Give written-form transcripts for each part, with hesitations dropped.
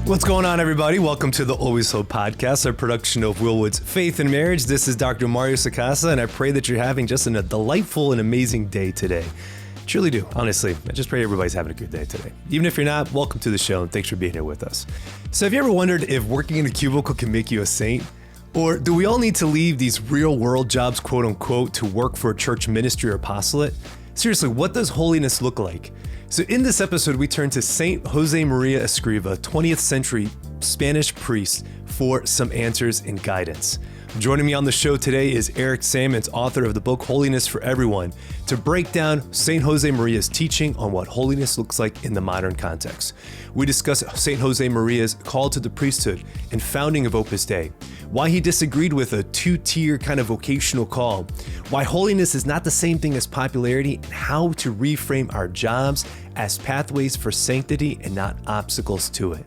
What's going on, everybody? Welcome to the Always Hope podcast, a production of Willwood's Faith and Marriage. This is Dr. Mario Sacasa, and I pray that you're having just a delightful and amazing day today. Truly do, honestly. I just pray everybody's having a good day today. Even if you're not, welcome to the show, and thanks for being here with us. So have you ever wondered if working in a cubicle can make you a saint? Or do we all need to leave these real-world jobs, quote-unquote, to work for a church ministry or apostolate? Seriously, what does holiness look like? So in this episode, we turn to Saint Josemaria Escriva, 20th century Spanish priest, for some answers and guidance. Joining me on the show today is Eric Sammons, author of the book Holiness for Everyone, to break down Saint Josemaria's teaching on what holiness looks like in the modern context. We discuss Saint Josemaria's call to the priesthood and founding of Opus Dei, why he disagreed with a two-tier kind of vocational call, why holiness is not the same thing as popularity, and how to reframe our jobs as pathways for sanctity and not obstacles to it.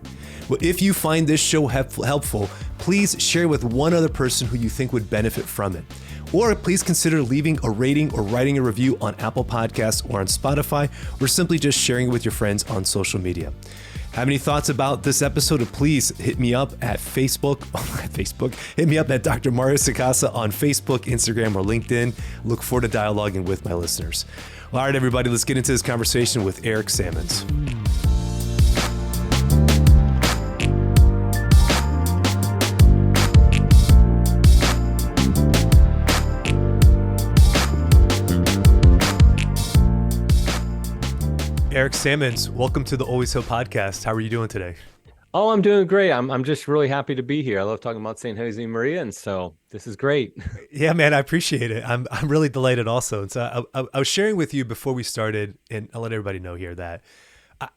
Well, if you find this show helpful, please share with one other person who you think would benefit from it. Or please consider leaving a rating or writing a review on Apple Podcasts or on Spotify, or simply just sharing it with your friends on social media. Have any thoughts about this episode? Please hit me up at Facebook. Hit me up at Dr. Mario Sacasa on Facebook, Instagram, or LinkedIn. Look forward to dialoguing with my listeners. All right, everybody, let's get into this conversation with Eric Sammons. Eric Sammons, welcome to the Always Hope podcast. How are you doing today? Oh, I'm doing great. I'm just really happy to be here. I love talking about Saint Josemaria, and so this is great. Yeah, man, I appreciate it. I'm really delighted also. And so I was sharing with you before we started, and I'll let everybody know here that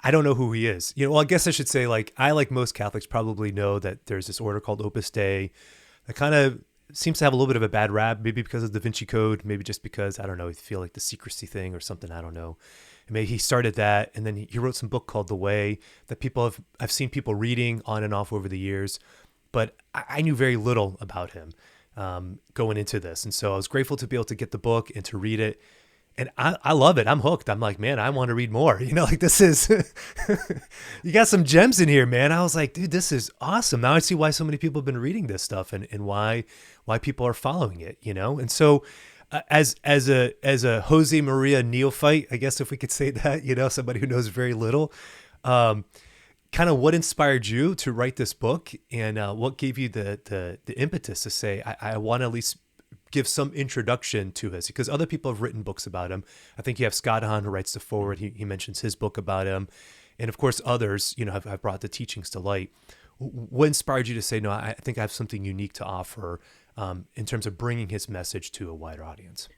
I don't know who he is. Well, I guess I should say, I, like most Catholics, probably know that there's this order called Opus Dei that kind of seems to have a little bit of a bad rap, maybe because of the Da Vinci Code, maybe just because, I don't know, you feel like the secrecy thing or something, I don't know. Maybe he started that, and then he wrote some book called The Way that I've seen people reading on and off over the years, but I knew very little about him going into this. And so I was grateful to be able to get the book and to read it. And I love it. I'm hooked. I'm like, man, I want to read more. This is, you got some gems in here, man. I was like, dude, this is awesome. Now I see why so many people have been reading this stuff and why people are following it, And so as a Josemaria neophyte, I guess if we could say that, somebody who knows very little, kind of what inspired you to write this book, and what gave you the impetus to say, I want to at least give some introduction to this, because other people have written books about him. I think you have Scott Hahn, who writes the foreword. He mentions his book about him. And of course, others, have brought the teachings to light. What inspired you to say, no, I think I have something unique to offer in terms of bringing his message to a wider audience?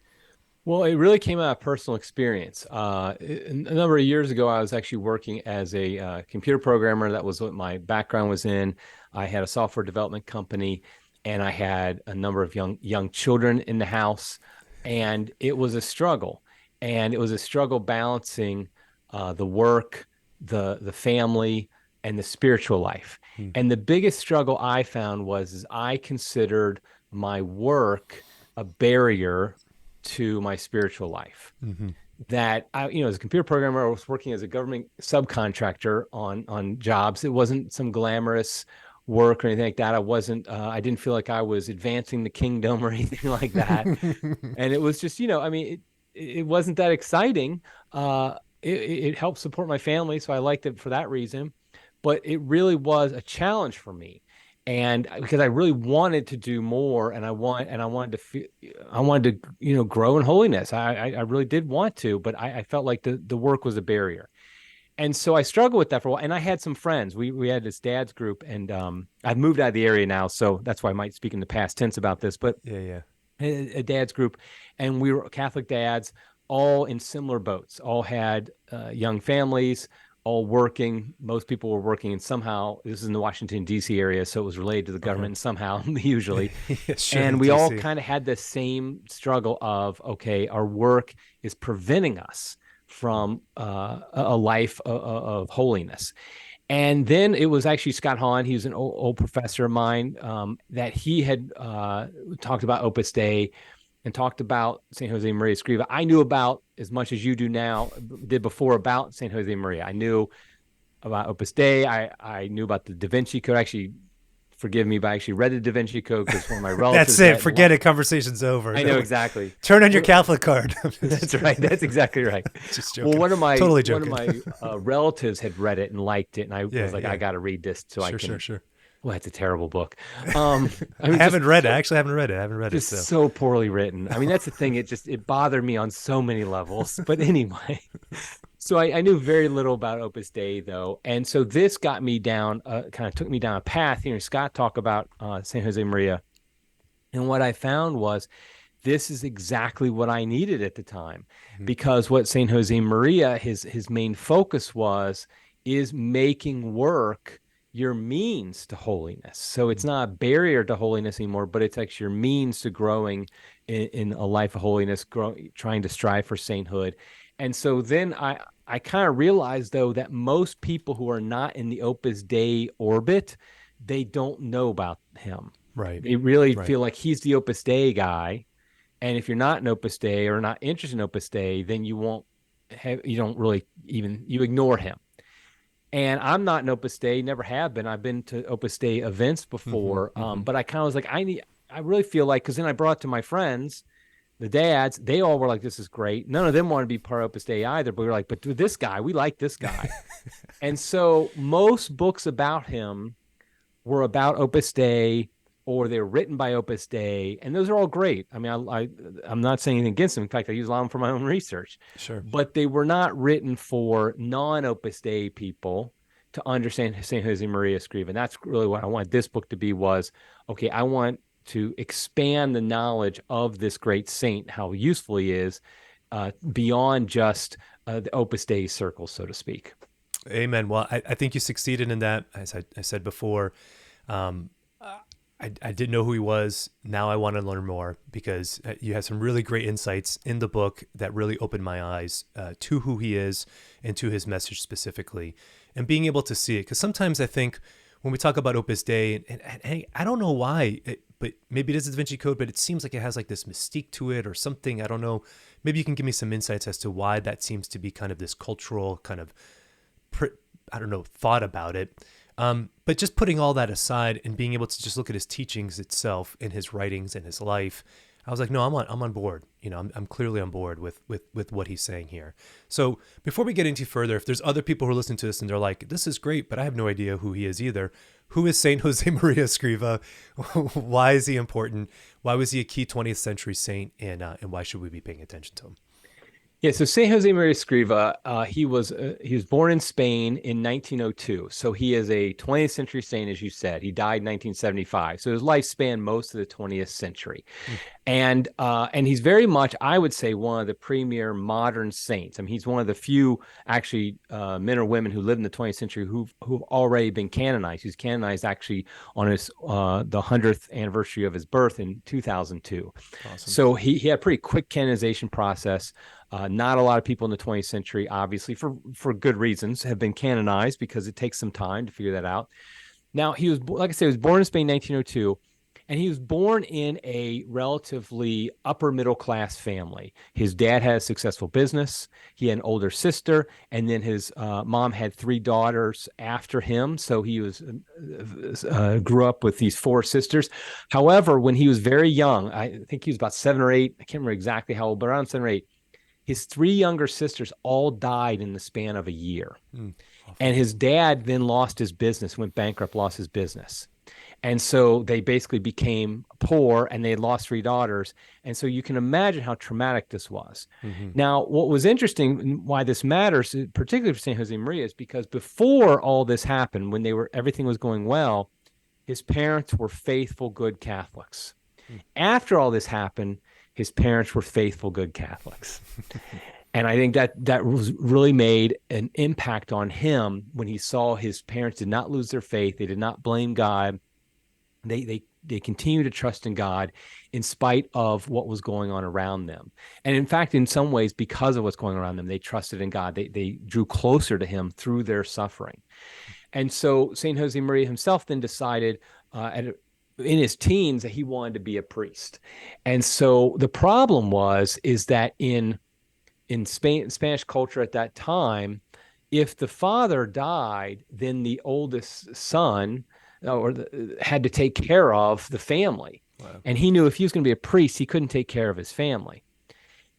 Well, it really came out of personal experience. A number of years ago, I was actually working as a computer programmer. That was what my background was in. I had a software development company, and I had a number of young children in the house, and it was a struggle. And it was a struggle balancing the work, the family, and the spiritual life. And the biggest struggle I found was I considered my work a barrier to my spiritual life. Mm-hmm. That as a computer programmer, I was working as a government subcontractor on jobs. It wasn't some glamorous work or anything like that. I didn't feel like I was advancing the kingdom or anything like that. And it was just, it wasn't that exciting. It helped support my family, so I liked it for that reason. But it really was a challenge for me. And because I really wanted to do more, and I wanted to grow in holiness. I really did want to, but I felt like the work was a barrier. And so I struggled with that for a while. And I had some friends. We had this dad's group, and I've moved out of the area now, so that's why I might speak in the past tense about this. But yeah. A dad's group, and we were Catholic dads, all in similar boats, all had young families, all working. Most people were working, and somehow, this is in the Washington, D.C. area, so it was related to the government somehow, usually. Yeah, sure, and we all kind of had the same struggle of, okay, our work is preventing us from a life of holiness. And then it was actually Scott Hahn, he was an old professor of mine, that he had talked about Opus Dei and talked about Saint Josemaria Escriva. I knew about as much as you did before about Saint Josemaria. I knew about Opus Dei. I knew about the Da Vinci Code. Actually, forgive me, but I actually read the Da Vinci Code because one of my relatives. That's it. Forget it. Conversation's over. I know exactly. Turn on your Catholic card. That's right. That's exactly right. Just joking. Well, Totally joking. one of my relatives had read it and liked it, and I was like, I got to read this so I can. Sure. Well, it's a terrible book. I haven't read it. I actually haven't read it. I haven't read it. So poorly written. I mean, that's the thing. It bothered me on so many levels. But anyway, so I knew very little about Opus Dei, though. And so this got me down, kind of took me down a path. Scott talked about San Josemaria. And what I found was this is exactly what I needed at the time, because what San Josemaria, his main focus is making work your means to holiness. So it's not a barrier to holiness anymore, but it's actually your means to growing in a life of holiness, trying to strive for sainthood. And so then I kind of realized, though, that most people who are not in the Opus Dei orbit, they don't know about him. Right. They really feel like he's the Opus Dei guy. And if you're not an Opus Dei or not interested in Opus Dei, then you ignore him. And I'm not an Opus Dei, never have been. I've been to Opus Dei events before, but I kind of was like, I really feel like, because then I brought it to my friends, the dads, they all were like, this is great. None of them want to be part of Opus Dei either, but we were like, but this guy, we like this guy. And so most books about him were about Opus Dei, or they're written by Opus Dei, and those are all great. I mean, I'm not saying anything against them. In fact, I use a lot of them for my own research. Sure. But they were not written for non-Opus Dei people to understand San Josemaria Escriva. And that's really what I want this book to be okay, I want to expand the knowledge of this great saint, how useful he is, beyond just the Opus Dei circle, so to speak. Amen. Well, I think you succeeded in that. As I said before, I didn't know who he was. Now I want to learn more, because you have some really great insights in the book that really opened my eyes to who he is and to his message specifically, and being able to see it. Because sometimes I think when we talk about Opus Dei, and I don't know why, but maybe it is the Da Vinci Code, but it seems like it has like this mystique to it or something. I don't know. Maybe you can give me some insights as to why that seems to be kind of this cultural kind of, thought about it. But just putting all that aside and being able to just look at his teachings itself and his writings and his life, I was like, no, I'm on board. I'm clearly on board with what he's saying here. So before we get into further, if there's other people who are listening to this and they're like, this is great, but I have no idea who he is either. Who is Saint Josemaria Escriva? Why is he important? Why was he a key 20th century saint? And why should we be paying attention to him? Yeah, so San Josemaria Escriva, he was born in Spain in 1902. So he is a 20th century saint, as you said. He died in 1975. So his life spanned most of the 20th century. And he's very much, I would say, one of the premier modern saints. I mean, he's one of the few actually men or women who lived in the 20th century who've already been canonized. He was canonized actually on his the 100th anniversary of his birth in 2002. Awesome. So he had a pretty quick canonization process. Not a lot of people in the 20th century, obviously, for good reasons, have been canonized, because it takes some time to figure that out. Now, he was, like I said, he was born in Spain in 1902, and he was born in a relatively upper middle class family. His dad had a successful business. He had an older sister, and then his mom had 3 daughters after him. So he grew up with these 4 sisters. However, when he was very young, I think he was about 7 or 8. I can't remember exactly how old, but around 7 or 8. His 3 younger sisters all died in the span of a year. And his dad then lost his business, went bankrupt, lost his business. And so they basically became poor, and they had lost 3 daughters. And so you can imagine how traumatic this was. Now, what was interesting, why this matters, particularly for St. Josemaria, is because before all this happened, when everything was going well, his parents were faithful, good Catholics. After all this happened, his parents were faithful, good Catholics. And I think that was really made an impact on him when he saw his parents did not lose their faith. They did not blame God. They continued to trust in God in spite of what was going on around them. And in fact, in some ways, because of what's going on around them, they trusted in God. They drew closer to him through their suffering. And so St. Josemaria himself then decided in his teens that he wanted to be a priest. And so the problem is that in Spanish culture at that time, if the father died, then the oldest son had to take care of the family. Wow. And he knew if he was going to be a priest, he couldn't take care of his family.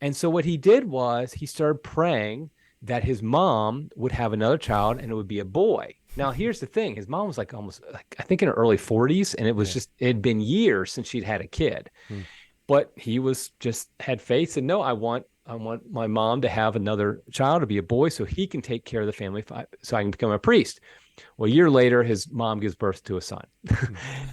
And so what he did was he started praying that his mom would have another child and it would be a boy. Now, here's the thing. His mom was like almost, I think in her early 40s. And it was just, it had been years since she'd had a kid. But he was just had faith, said, no, I want my mom to have another child, to be a boy, so he can take care of the family, so I can become a priest. Well, a year later, his mom gives birth to a son.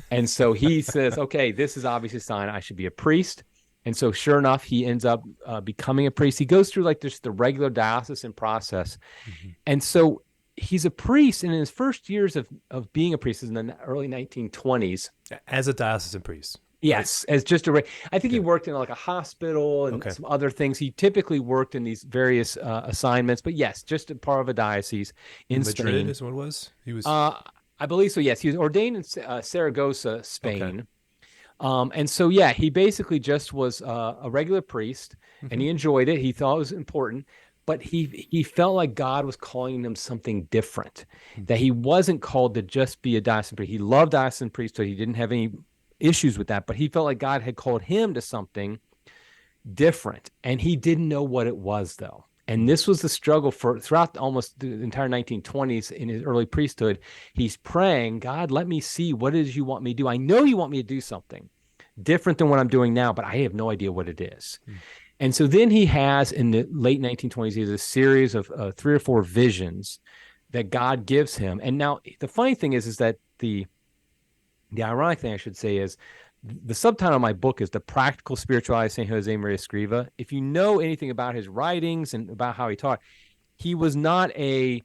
And so he says, okay, this is obviously a sign I should be a priest. And so sure enough, he ends up becoming a priest. He goes through like just the regular diocesan process. And so he's a priest. And in his first years of being a priest, in the early 1920s. As a diocesan priest. Yes, as just I think he worked in like a hospital and some other things. He typically worked in these various assignments, but yes, just a part of a diocese in Madrid Spain. Is what it was? He was. I believe so. Yes, he was ordained in Saragossa, Spain. And so yeah, he basically just was a regular priest, and he enjoyed it. He thought it was important, but he felt like God was calling him something different. That he wasn't called to just be a diocesan priest. He loved diocesan priesthood. He didn't have any issues with that, but he felt like God had called him to something different, and he didn't know what it was, though. And this was the struggle throughout almost the entire 1920s in his early priesthood. He's praying, God, let me see what it is you want me to do. I know you want me to do something different than what I'm doing now, but I have no idea what it is. And so then he has, in the late 1920s, he has a series of 3 or 4 visions that God gives him. And now the funny thing is that the ironic thing I should say is the subtitle of my book is The Practical Spirituality of St. Josemaria Escriva. If you know anything about his writings and about how he taught, he was not a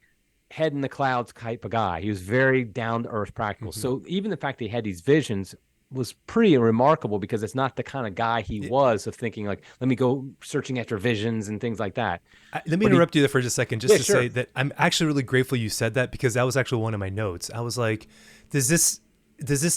head in the clouds type of guy. He was very down to earth practical. So even the fact that he had these visions was pretty remarkable, because it's not the kind of guy he was of thinking like, let me go searching after visions and things like that. Let me interrupt you there for just a second, just to say that I'm actually really grateful you said that, because that was actually one of my notes. I was like, does this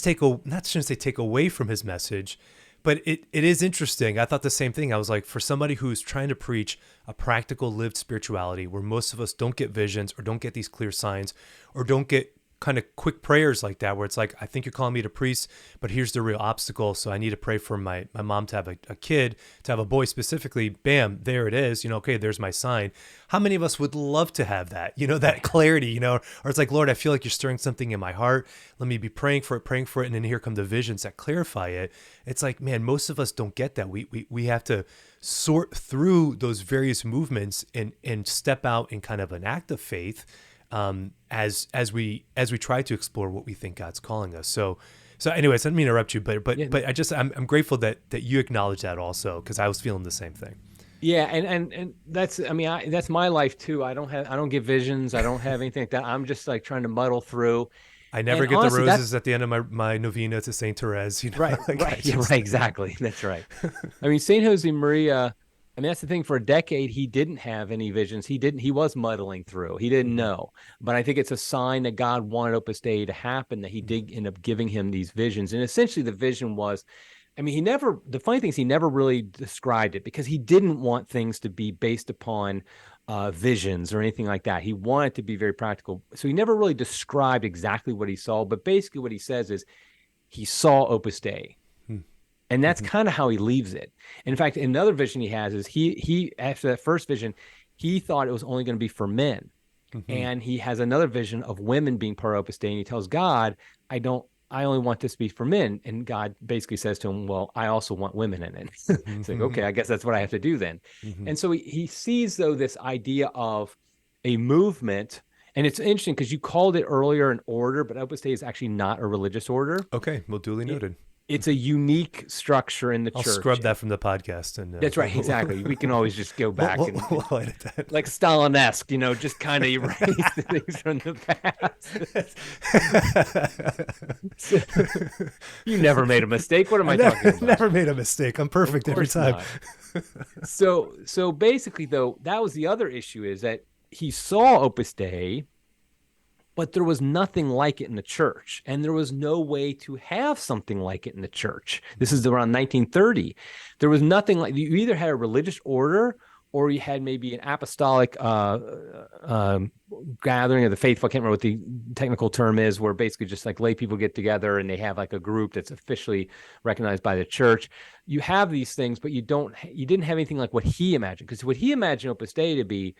take take away from his message, but it is interesting. I thought the same thing. I was like, for somebody who's trying to preach a practical lived spirituality where most of us don't get visions or don't get these clear signs or don't get kind of quick prayers like that, where it's like, I think you're calling me to priest, but here's the real obstacle. So I need to pray for my mom to have a kid, to have a boy specifically. Bam, there it is. Okay, there's my sign. How many of us would love to have that, that clarity, or it's like, Lord, I feel like you're stirring something in my heart. Let me be praying for it. And then here come the visions that clarify it. It's like, man, most of us don't get that. We have to sort through those various movements and step out in kind of an act of faith, as we try to explore what we think God's calling us. So anyways, I didn't mean to interrupt you, but I'm grateful that you acknowledge that also, because I was feeling the same thing. Yeah, and that's, that's my life too. I don't get visions. I don't have anything like that. I'm just like trying to muddle through. I never get honestly, the roses at the end of my novena to Saint Therese. Right, right, exactly. That's right. Saint Josemaria. That's the thing. For a decade, he didn't have any visions. He was muddling through. He didn't know. But I think it's a sign that God wanted Opus Dei to happen, that he did end up giving him these visions. And essentially the vision was, the funny thing is he never really described it, because he didn't want things to be based upon visions or anything like that. He wanted to be very practical. So he never really described exactly what he saw. But basically what he says is he saw Opus Dei. And that's kind of how he leaves it. In fact, another vision he has is he after that first vision, he thought it was only going to be for men. And he has another vision of women being part of Opus Dei, and he tells God, I only want this to be for men. And God basically says to him, well, I also want women in it. It's like, okay, I guess that's what I have to do then. And so he sees, though, this idea of a movement. And it's interesting because you called it earlier an order, but Opus Dei is actually not a religious order. Okay, well, duly noted. It's a unique structure in the church. I'll scrub that from the podcast. And that's right, exactly. We can always just go back and edit that. Like Stalin-esque, just kind of erase the things from the past. You never made a mistake. What am I talking about? Never made a mistake. I'm perfect every time. So basically, though, that was the other issue, is that he saw Opus Dei, but there was nothing like it in the church, and there was no way to have something like it in the church. This is around 1930. There was nothing like, you either had a religious order or you had maybe an apostolic gathering of the faithful. I can't remember what the technical term is, where basically just like lay people get together and they have like a group that's officially recognized by the church. You have these things, but you didn't have anything like what he imagined, because what he imagined Opus Dei to be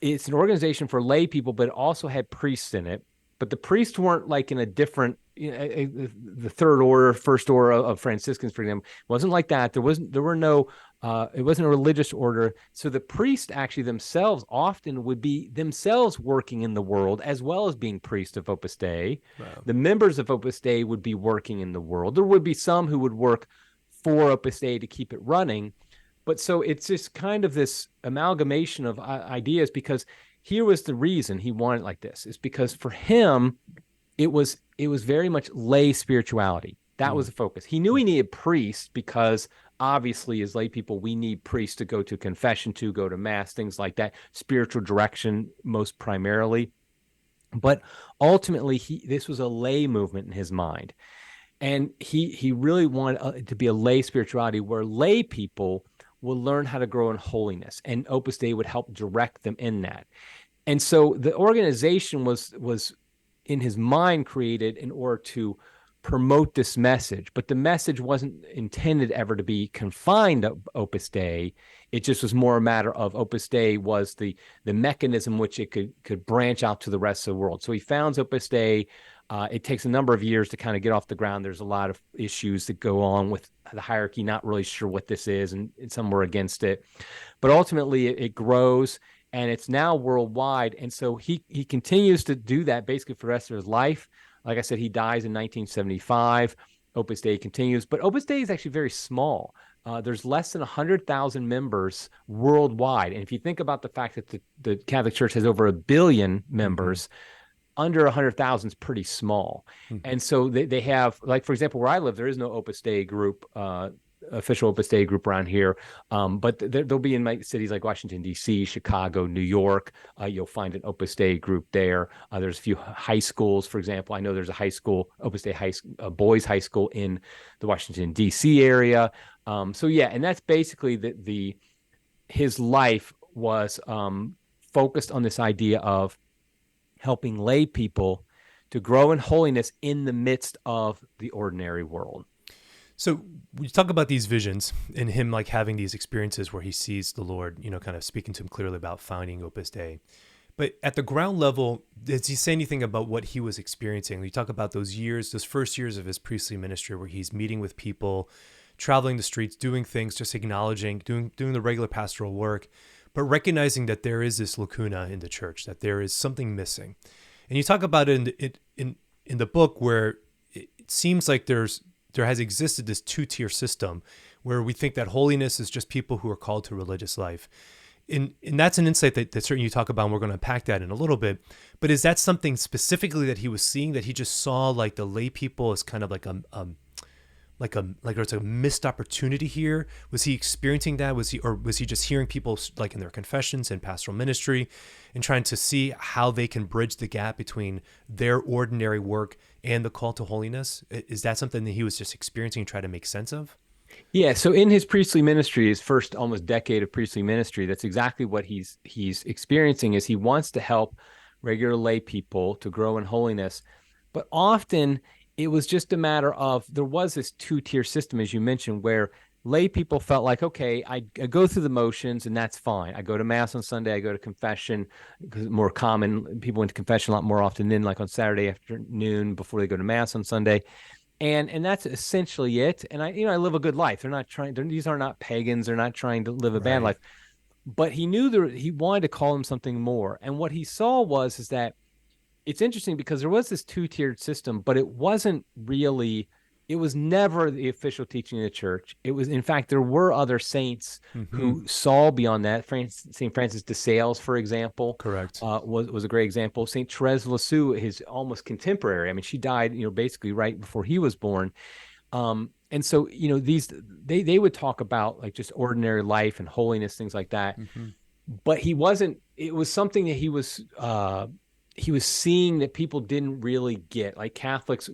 it's an organization for lay people, but it also had priests in it. But the priests weren't like in a different, the third order, first order of Franciscans, for example. It wasn't like that. It wasn't a religious order. So the priests actually themselves often would be themselves working in the world as well as being priests of Opus Dei. Wow. The members of Opus Dei would be working in the world. There would be some who would work for Opus Dei to keep it running. But so it's just kind of this amalgamation of ideas, because here was the reason he wanted it like this, is because for him, it was very much lay spirituality. That was the focus. He knew he needed priests because obviously as lay people, we need priests to go to confession, to go to mass, things like that, spiritual direction most primarily. But ultimately, this was a lay movement in his mind. And he really wanted it to be a lay spirituality where lay people will learn how to grow in holiness, and Opus Dei would help direct them in that. And so the organization was in his mind created in order to promote this message, but the message wasn't intended ever to be confined to Opus Dei. It just was more a matter of Opus Dei was the mechanism which it could branch out to the rest of the world. So he founds Opus Dei. It takes a number of years to kind of get off the ground. There's a lot of issues that go on with the hierarchy, not really sure what this is, and some were against it. But ultimately, it grows, and it's now worldwide. And so he continues to do that basically for the rest of his life. Like I said, he dies in 1975. Opus Dei continues. But Opus Dei is actually very small. There's less than 100,000 members worldwide. And if you think about the fact that the Catholic Church has over 1 billion members, under 100,000 is pretty small. And so they have, like, for example, where I live, there is no Opus Dei group, official Opus Dei group around here. But they'll be in cities like Washington, D.C., Chicago, New York. You'll find an Opus Dei group there. There's a few high schools, for example. I know there's a high school, Opus Dei boys high school in the Washington, D.C. area. So yeah, and that's basically his life was focused on this idea of helping lay people to grow in holiness in the midst of the ordinary world. So we talk about these visions and him like having these experiences where he sees the Lord, kind of speaking to him clearly about founding Opus Dei. But at the ground level, does he say anything about what he was experiencing? You talk about those first years of his priestly ministry where he's meeting with people, traveling the streets, doing things, just acknowledging, doing the regular pastoral work, but recognizing that there is this lacuna in the church, that there is something missing. And you talk about it in the book where it seems like there has existed this two-tier system where we think that holiness is just people who are called to religious life. And that's an insight that certainly you talk about, and we're going to unpack that in a little bit. But is that something specifically that he was seeing, that he just saw like the lay people as kind of like there's a missed opportunity here? Was he experiencing that? Was he just hearing people like in their confessions and pastoral ministry and trying to see how they can bridge the gap between their ordinary work and the call to holiness? Is that something that he was just experiencing and trying to make sense of? Yeah. So in his priestly ministry, his first almost decade of priestly ministry, that's exactly what he's experiencing. Is he wants to help regular lay people to grow in holiness, but often it was just a matter of, there was this two-tier system, as you mentioned, where lay people felt like, okay, I go through the motions and that's fine. I go to mass on Sunday, I go to confession, because it's more common. People went to confession a lot more often than like on Saturday afternoon before they go to mass on Sunday. And that's essentially it. And I live a good life. These are not pagans. They're not trying to live a bad life. But he knew he wanted to call them something more. And what he saw is that it's interesting because there was this two-tiered system, but it was never the official teaching of the church. It was, in fact, there were other saints who saw beyond that. St. Francis de Sales, for example, correct, was a great example. St. Therese of Lisieux, his almost contemporary. I mean, she died, basically right before he was born. And so, they would talk about like just ordinary life and holiness, things like that. But it was something that he was seeing that people didn't really get, like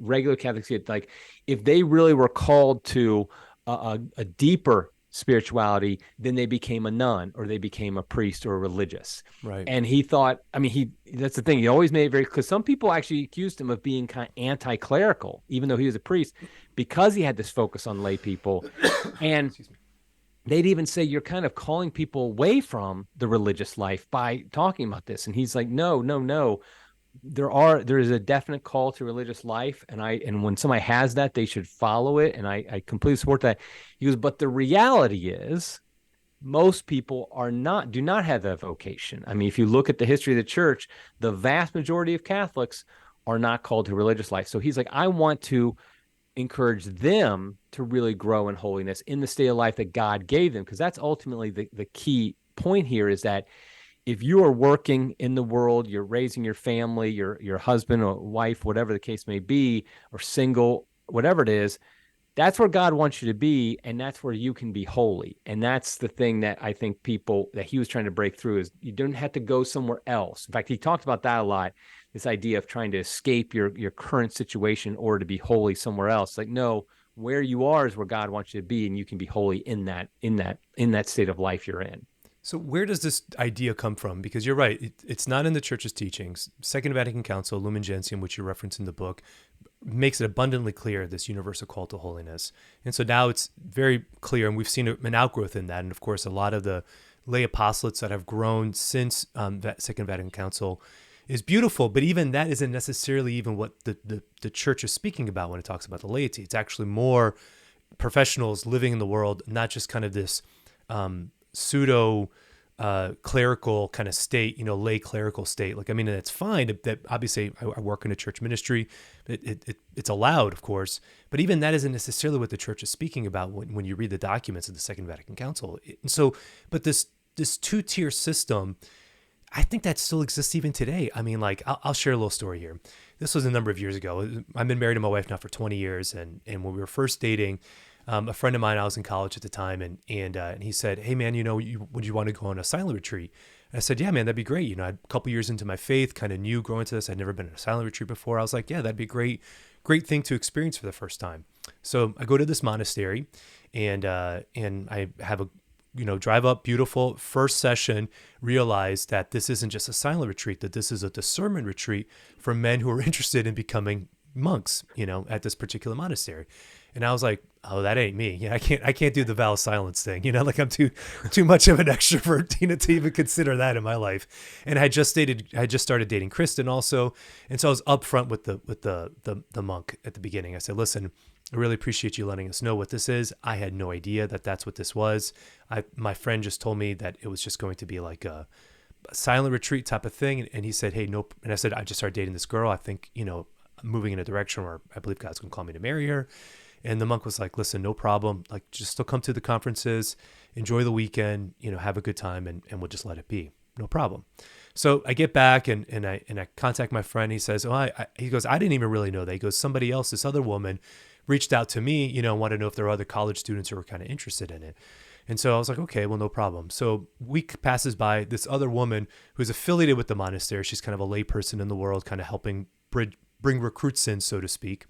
regular Catholics get, like if they really were called to a deeper spirituality, then they became a nun or they became a priest or a religious. Right. And he thought, I mean, that's the thing. He always made it very, because some people actually accused him of being kind of anti-clerical, even though he was a priest, because he had this focus on lay people. And they'd even say, you're kind of calling people away from the religious life by talking about this. And he's like, no, no, no. There is a definite call to religious life, and when somebody has that, they should follow it, and I completely support that. He goes, but the reality is most people do not have that vocation. I mean, if you look at the history of the church, the vast majority of Catholics are not called to religious life. So he's like, I want to encourage them to really grow in holiness in the state of life that God gave them, because that's ultimately the key point here, is that if you are working in the world, you're raising your family, your husband or wife, whatever the case may be, or single, whatever it is, that's where God wants you to be, and that's where you can be holy. And that's the thing that I think that he was trying to break through, is you don't have to go somewhere else. In fact, he talked about that a lot, this idea of trying to escape your current situation or to be holy somewhere else. Like, no, where you are is where God wants you to be, and you can be holy in that state of life you're in. So where does this idea come from? Because you're right, it's not in the church's teachings. Second Vatican Council, Lumen Gentium, which you reference in the book, makes it abundantly clear, this universal call to holiness. And so now it's very clear, and we've seen an outgrowth in that. And of course, a lot of the lay apostolates that have grown since that Second Vatican Council is beautiful, but even that isn't necessarily even what the church is speaking about when it talks about the laity. It's actually more professionals living in the world, not just kind of this pseudo clerical kind of state, lay clerical state. Like, I mean, that's fine. That obviously I work in a church ministry. It's allowed, of course, but even that isn't necessarily what the church is speaking about when you read the documents of the Second Vatican Council. And so, but this two-tier system, I think that still exists even today. I mean, like, I'll share a little story here. This was a number of years ago. I've been married to my wife now for 20 years. And when we were first dating, a friend of mine, I was in college at the time, and he said, hey man, would you want to go on a silent retreat? And I said, yeah, man, that'd be great. A couple years into my faith, kind of new growing to this. I'd never been on a silent retreat before. I was like, yeah, that'd be great thing to experience for the first time. So I go to this monastery, and I have a, drive up, beautiful. First session, realize that this isn't just a silent retreat, that this is a discernment retreat for men who are interested in becoming monks, at this particular monastery. And I was like, oh, that ain't me. I can't do the vow of silence thing. Like, I'm too much of an extrovert, to even consider that in my life. And I just started dating Kristen also. And so I was upfront with the monk at the beginning. I said, listen, I really appreciate you letting us know what this is. I had no idea that that's what this was. My friend just told me that it was just going to be like a silent retreat type of thing. And he said, hey, nope. And I said, I just started dating this girl. I think, I'm moving in a direction where I believe God's going to call me to marry her. And the monk was like, listen, no problem. Like, just still come to the conferences, enjoy the weekend, have a good time, and we'll just let it be. No problem. So I get back and I contact my friend. He says, he goes, I didn't even really know that. He goes, somebody else, this other woman reached out to me, wanted to know if there were other college students who were kind of interested in it. And so I was like, okay, well, no problem. So a week passes by. This other woman who's affiliated with the monastery, she's kind of a lay person in the world, kind of helping bring recruits in, so to speak.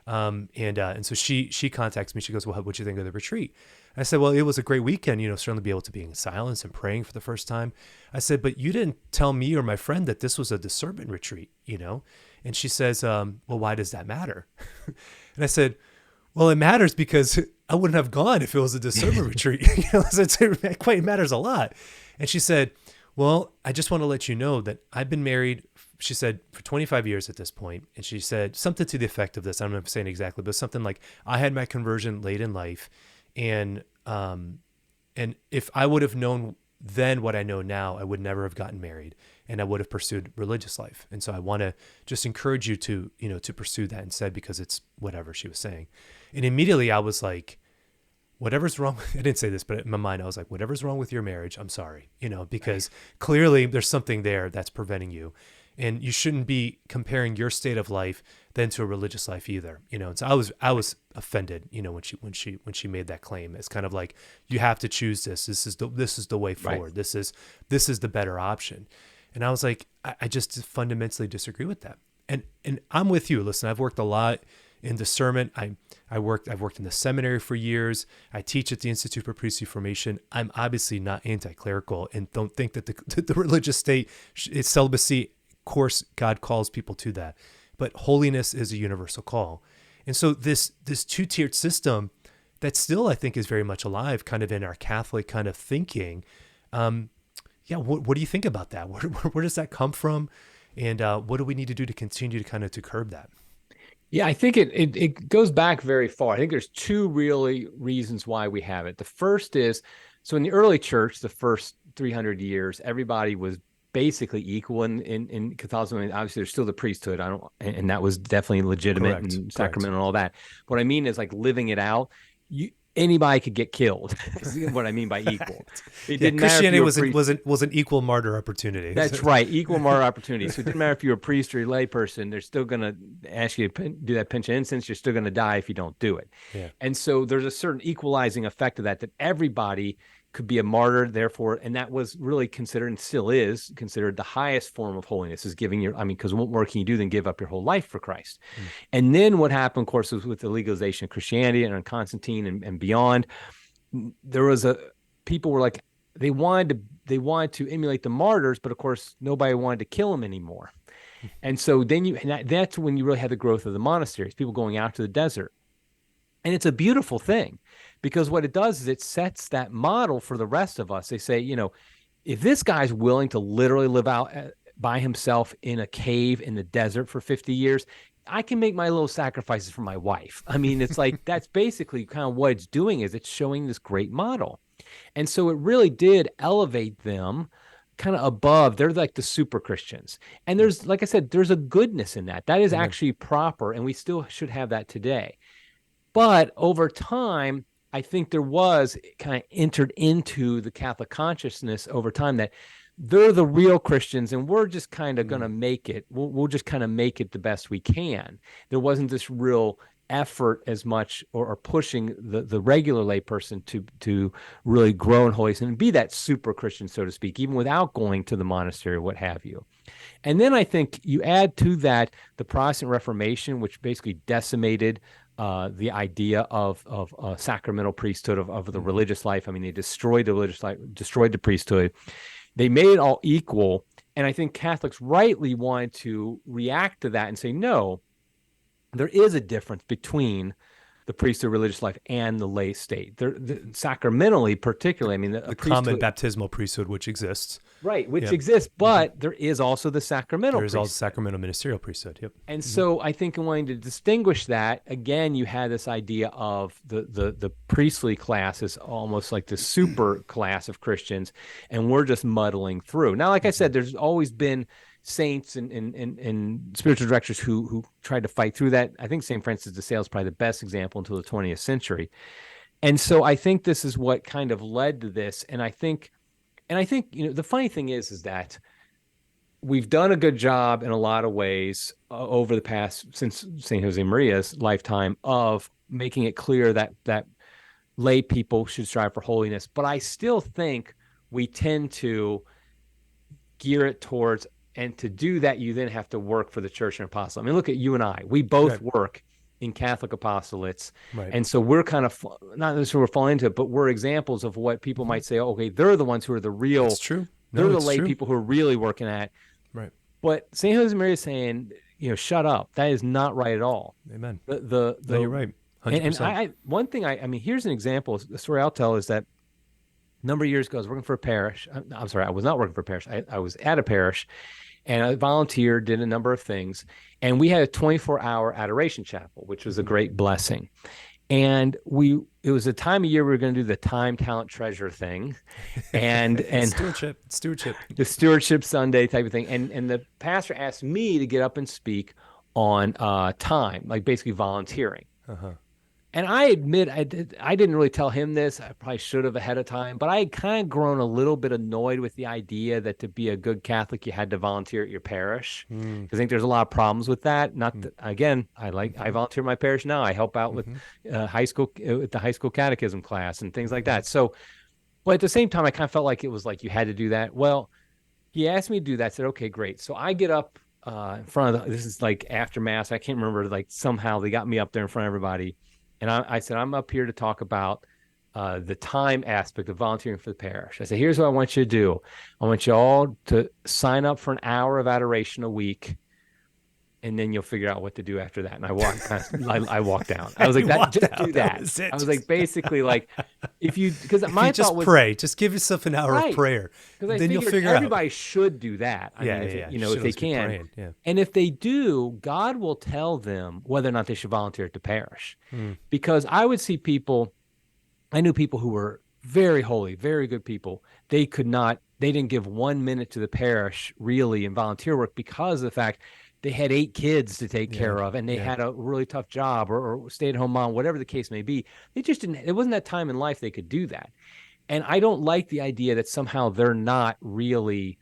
And so she contacts me. She goes, well, what'd you think of the retreat? I said, well, it was a great weekend, certainly be able to be in silence and praying for the first time. I said, but you didn't tell me or my friend that this was a discernment retreat, And she says, well, why does that matter? And I said, well, it matters because I wouldn't have gone if it was a discernment retreat. It matters a lot. And she said, well, I just want to let you know that I've been married, she said, for 25 years at this point. And she said something to the effect of this. I don't know if I'm saying exactly, but something like, I had my conversion late in life. And if I would have known then what I know now, I would never have gotten married, and I would have pursued religious life. And so I want to just encourage you to pursue that instead, because it's whatever she was saying. And immediately I was like, whatever's wrong, I didn't say this, but in my mind, I was like, whatever's wrong with your marriage, I'm sorry, because clearly there's something there that's preventing you. And you shouldn't be comparing your state of life then to a religious life either, And so I was offended, when she made that claim. It's kind of like, you have to choose this. This is the way forward. Right. This is the better option. And I was like, I just fundamentally disagree with that. And I'm with you. Listen, I've worked a lot in discernment. I've worked in the seminary for years. I teach at the Institute for Priestly Formation. I'm obviously not anti-clerical and don't think that the religious state is celibacy. Of course, God calls people to that, but holiness is a universal call. And so this two-tiered system that still, I think, is very much alive kind of in our Catholic kind of thinking. What do you think about that? Where does that come from? And what do we need to do to continue to kind of to curb that? Yeah, I think it goes back very far. I think there's two really reasons why we have it. The first is, so in the early church, the first 300 years, everybody was basically equal in Catholicism. And obviously, there's still the priesthood. And that was definitely legitimate and sacramental and all that. What I mean is like living it out. Anybody could get killed. Is what I mean by equal. It didn't Christianity matter was an equal martyr opportunity. That's right, equal martyr opportunity. So it didn't matter if you're a priest or a lay person. They're still going to ask you to do that pinch of incense. You're still going to die if you don't do it. Yeah. And so there's a certain equalizing effect of that everybody could be a martyr, therefore, and that was really considered, and still is considered, the highest form of holiness, is giving because what more can you do than give up your whole life for Christ? And then what happened, of course, was with the legalization of Christianity and on Constantine and beyond, there was people were like, they wanted to emulate the martyrs, but of course, nobody wanted to kill them anymore. And so then that's when you really had the growth of the monasteries, people going out to the desert. And it's a beautiful thing, because what it does is it sets that model for the rest of us. They say, if this guy's willing to literally live out by himself in a cave in the desert for 50 years, I can make my little sacrifices for my wife. I mean, it's like, that's basically kind of what it's doing, is it's showing this great model. And so it really did elevate them kind of above. They're like the super Christians. And there's, like I said, there's a goodness in that. That is actually proper. And we still should have that today. But over time, I think there was kind of entered into the Catholic consciousness over time that they're the real Christians and we're just kind of going to make it. We'll just kind of make it the best we can. There wasn't this real effort as much or pushing the regular layperson to really grow in holiness and be that super Christian, so to speak, even without going to the monastery or what have you. And then I think you add to that the Protestant Reformation, which basically decimated the idea of sacramental priesthood of the religious life. I mean, they destroyed the religious life, destroyed the priesthood. They made it all equal. And I think Catholics rightly wanted to react to that and say, no, there is a difference between the priesthood religious life and the lay state. Sacramentally, particularly, I mean, the common baptismal priesthood, which exists. Right, which exists, but there is also the sacramental priesthood. There is also sacramental ministerial priesthood, yep. And so I think in wanting to distinguish that, again, you had this idea of the priestly class is almost like the super class of Christians, and we're just muddling through. Now, like I said, there's always been saints and spiritual directors who tried to fight through that. I think St. Francis de Sales is probably the best example until the 20th century. And so I think this is what kind of led to this. And I think, the funny thing is that we've done a good job in a lot of ways over the past, since St. Josemaria's lifetime, of making it clear that lay people should strive for holiness. But I still think we tend to gear it towards, and to do that, you then have to work for the church and apostle. I mean, look at you and I. We both work in Catholic apostolates. Right. And so we're kind of, not necessarily we're falling into it, but we're examples of what people might say, okay, they're the ones who are the real. That's true. They're the lay people who are really working at. Right. But St. Josemaria is saying, shut up. That is not right at all. Amen. No, you're right. 100%. And one thing, here's an example. The story I'll tell is that a number of years ago, I was working for a parish. I'm sorry, I was not working for a parish. I was at a parish. And I volunteered, did a number of things. And we had a 24-hour adoration chapel, which was a great blessing. And it was a time of year we were going to do the time, talent, treasure thing. And stewardship. The stewardship Sunday type of thing. And the pastor asked me to get up and speak on time, like basically volunteering. Uh-huh. And I admit I didn't really tell him this. I probably should have ahead of time, but I had kind of grown a little bit annoyed with the idea that to be a good Catholic, you had to volunteer at your parish. I think there's a lot of problems with that. Not that, again, I volunteer at my parish now. I help out with the high school catechism class and things like that. So, but at the same time, I kind of felt like it was like you had to do that. Well, he asked me to do that. I said, okay, great. So I get up in front of this is like after mass. I can't remember, like somehow they got me up there in front of everybody. And I said, I'm up here to talk about the time aspect of volunteering for the parish. I said, here's what I want you to do. I want you all to sign up for an hour of adoration a week, and then you'll figure out what to do after that. And I walked down. I was like, just do that. I was like, basically, like, because my thought just was pray, just give yourself an hour of prayer. Because then you'll figure out. Everybody should do that. I mean, if they can. And if they do, God will tell them whether or not they should volunteer at the parish. Because I would see people, I knew people who were very holy, very good people. They didn't give 1 minute to the parish really in volunteer work because of the fact they had 8 kids to take care of, and they had a really tough job or stay-at-home mom, whatever the case may be. They just didn't. It wasn't that time in life they could do that. And I don't like the idea that somehow they're not really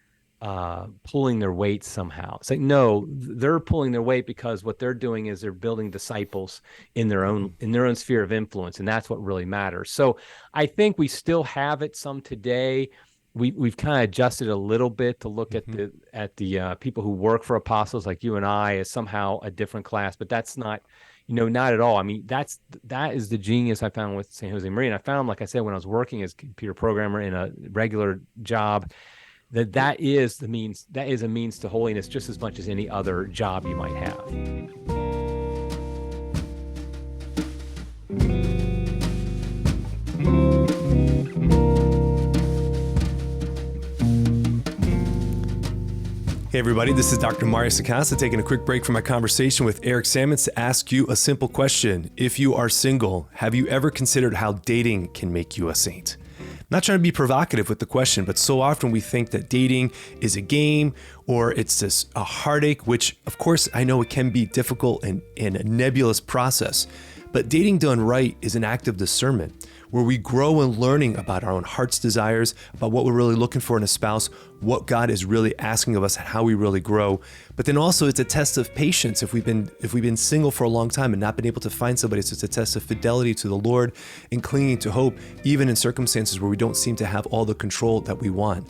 pulling their weight somehow. It's like, no, they're pulling their weight because what they're doing is they're building disciples in their own sphere of influence, and that's what really matters. So I think we still have it some today. We've kind of adjusted a little bit to look at the people who work for apostles like you and I as somehow a different class, but that's not, not at all. I mean, that is the genius I found with St. Josemaria. And I found, like I said, when I was working as a computer programmer in a regular job, that is a means to holiness just as much as any other job you might have. Hey everybody, this is Dr. Mario Escriva taking a quick break from my conversation with Eric Sammons to ask you a simple question. If you are single, have you ever considered how dating can make you a saint? I'm not trying to be provocative with the question, but so often we think that dating is a game or it's just a heartache, which of course I know it can be difficult and a nebulous process. But dating done right is an act of discernment where we grow in learning about our own heart's desires, about what we're really looking for in a spouse, what God is really asking of us, and how we really grow. But then also it's a test of patience. If we've been single for a long time and not been able to find somebody, so it's a test of fidelity to the Lord and clinging to hope, even in circumstances where we don't seem to have all the control that we want.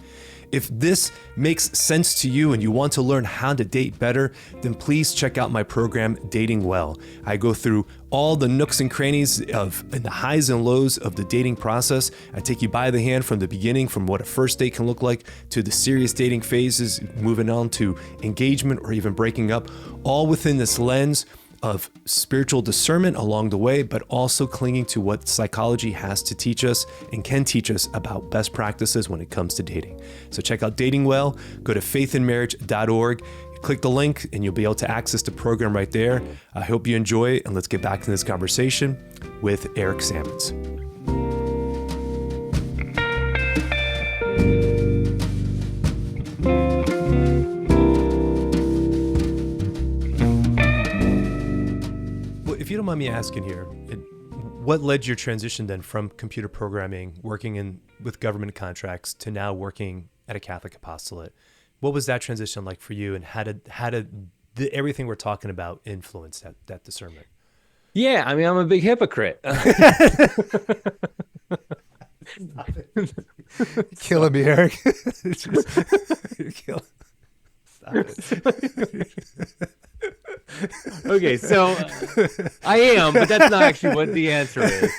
If this makes sense to you and you want to learn how to date better, then please check out my program, Dating Well. I go through all the nooks and crannies and the highs and lows of the dating process. I take you by the hand from the beginning, from what a first date can look like, to the serious dating phases, moving on to engagement or even breaking up, all within this lens of spiritual discernment along the way, but also clinging to what psychology has to teach us and can teach us about best practices when it comes to dating. So check out Dating Well, go to faithandmarriage.org, click the link and you'll be able to access the program right there. I hope you enjoy it, and let's get back to this conversation with Eric Sammons. If you don't mind me asking here, what led your transition then from computer programming, working with government contracts, to now working at a Catholic apostolate? What was that transition like for you, and how did everything we're talking about influence that discernment? Yeah, I mean, I'm a big hypocrite. Killing me, Eric. You're killing. Stop it. Okay, so I am, but that's not actually what the answer is.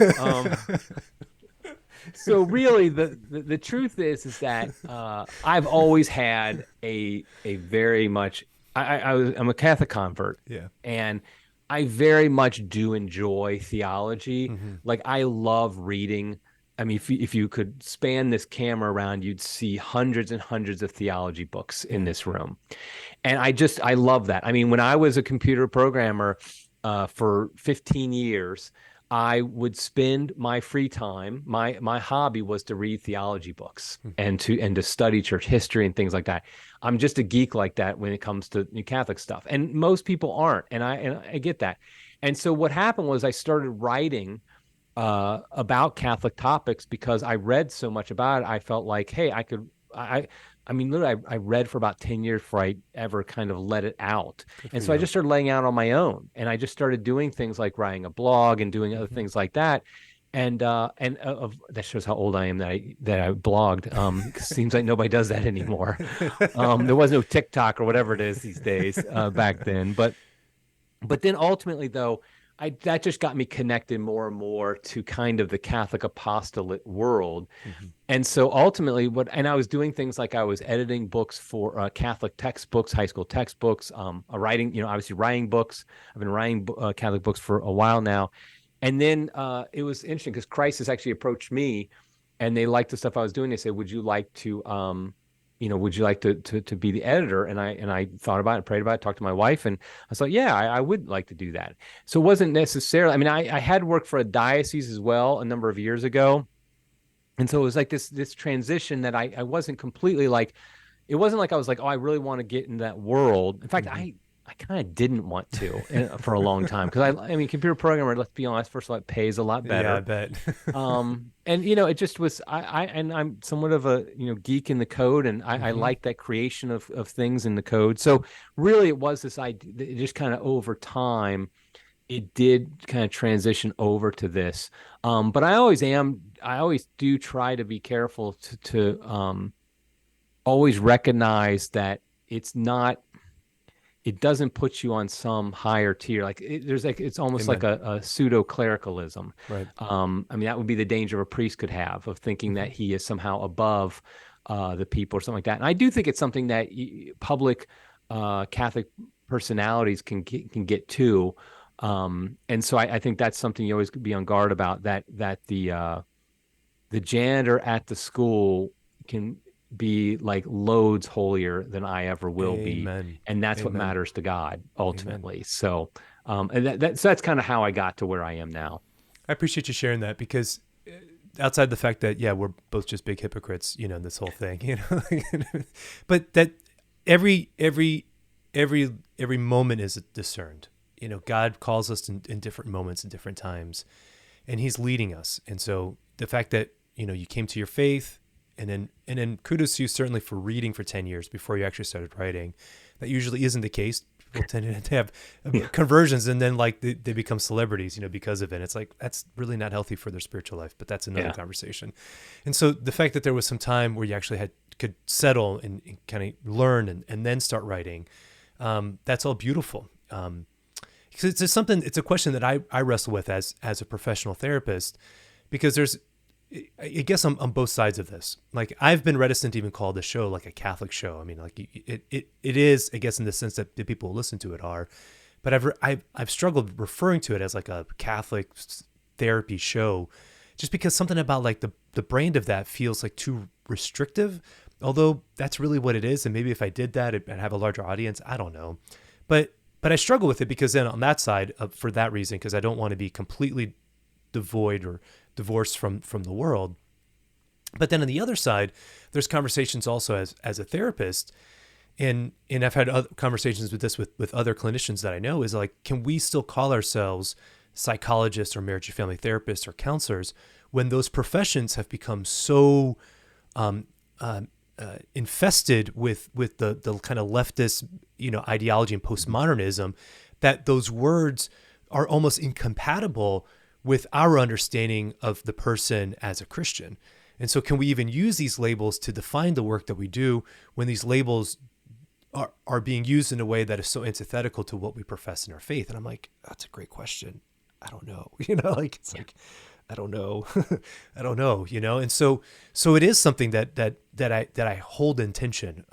So really, the truth is that I've always had a very much. I'm a Catholic convert, and I very much do enjoy theology. Mm-hmm. Like, I love reading. I mean, if you could span this camera around, you'd see hundreds and hundreds of theology books in this room. And I love that. I mean, when I was a computer programmer for 15 years, I would spend my free time. My hobby was to read theology books and to study church history and things like that. I'm just a geek like that when it comes to Catholic stuff. And most people aren't. And I get that. And so what happened was I started writing about Catholic topics because I read so much about it. I felt like, hey, I mean, literally, I read for about 10 years before I ever kind of let it out. And so I just started laying out on my own. And I just started doing things like writing a blog and doing other things like that. That shows how old I am that I blogged. 'Cause it seems like nobody does that anymore. There was no TikTok or whatever it is these days back then. But then ultimately, though, that just got me connected more and more to kind of the Catholic apostolate world. Mhm. And so ultimately, and I was doing things like I was editing books for Catholic textbooks, high school textbooks, writing, obviously writing books. I've been writing Catholic books for a while now. And then it was interesting because Crisis actually approached me, and they liked the stuff I was doing. They said, "Would you like to, would you like to be the editor?" And I thought about it, prayed about it, talked to my wife, and I was like, "Yeah, I would like to do that." So it wasn't necessarily. I mean, I had worked for a diocese as well a number of years ago, and so it was like this transition that I wasn't completely like. It wasn't like I was like, oh, I really want to get in that world. In fact, Mhm. I kind of didn't want to for a long time because I mean, computer programmer. Let's be honest. First of all, it pays a lot Yeah, I better. bet. And it just was. And I'm somewhat of a geek in the code, and I Hmm. like that creation of things in the code. So really, it was this idea. It just kind of over time, it did kind of transition over to this. But I always am. I always do try to be careful to always recognize that it's not it doesn't put you on some higher tier. Like there's like it's almost like Amen. a pseudo clericalism. Right. I mean that would be the danger a priest could have of thinking that Hmm. he is somehow above the people or something like that. And I do think it's something that public Catholic personalities can get to. And so I think that's something you always be on guard about. That the janitor at the school can be like loads holier than I ever will be. Amen. And that's what Amen. matters to God Amen. ultimately. So, and so that's kind of how I got to where I am now. I appreciate you sharing that because outside the fact that, yeah, we're both just big hypocrites, in this whole thing, but that every moment is discerned. God calls us in different moments and different times, and he's leading us. And so the fact that, you came to your faith, and then kudos to you certainly for reading for 10 years before you actually started writing. That usually isn't the case. People tend to have Yeah. conversions, and then like they become celebrities, because of it. It's like, that's really not healthy for their spiritual life, but that's another Yeah. conversation. And so the fact that there was some time where you actually could settle and kind of learn and then start writing, that's all beautiful. Because it's a question that I wrestle with as a professional therapist, because I guess I'm on both sides of this. Like, I've been reticent to even call this show like a Catholic show. I mean, like it is, I guess, in the sense that the people who listen to it are, but I've struggled referring to it as like a Catholic therapy show, just because something about like the brand of that feels like too restrictive. Although that's really what it is, and maybe if I did that, I'd have a larger audience. I don't know, but I struggle with it because then on that side, for that reason, because I don't want to be completely devoid or divorced from the world. But then on the other side, there's conversations also as a therapist, and I've had other conversations with this with other clinicians that I know, is like, can we still call ourselves psychologists or marriage and family therapists or counselors when those professions have become so um, infested with the kind of leftist ideology and postmodernism, that those words are almost incompatible with our understanding of the person as a Christian. And so can we even use these labels to define the work that we do when these labels are being used in a way that is so antithetical to what we profess in our faith? And I'm like, that's a great question. I don't know. Like, it's like, I don't know. I don't know, And so it is something that I hold in tension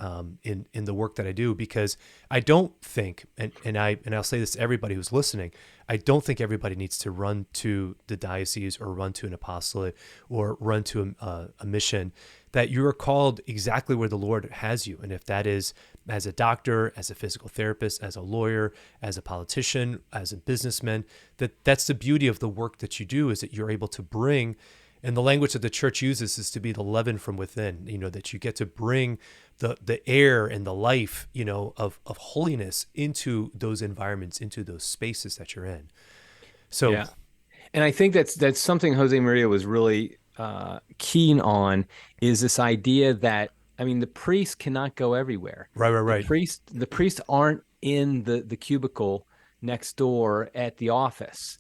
in the work that I do, because I don't think, and I'll say this to everybody who's listening, I don't think everybody needs to run to the diocese or run to an apostolate or run to a mission. That you are called exactly where the Lord has you. And if that is as a doctor, as a physical therapist, as a lawyer, as a politician, as a businessman, that's the beauty of the work that you do, is that you're able to bring, and the language that the church uses is to be the leaven from within, that you get to bring the air and the life, of holiness into those environments, into those spaces that you're in. So, Yeah. And I think that's something Josemaria was really keen on, is this idea that, I mean, the priest cannot go everywhere. The right. priest the priests aren't in the cubicle next door at the office.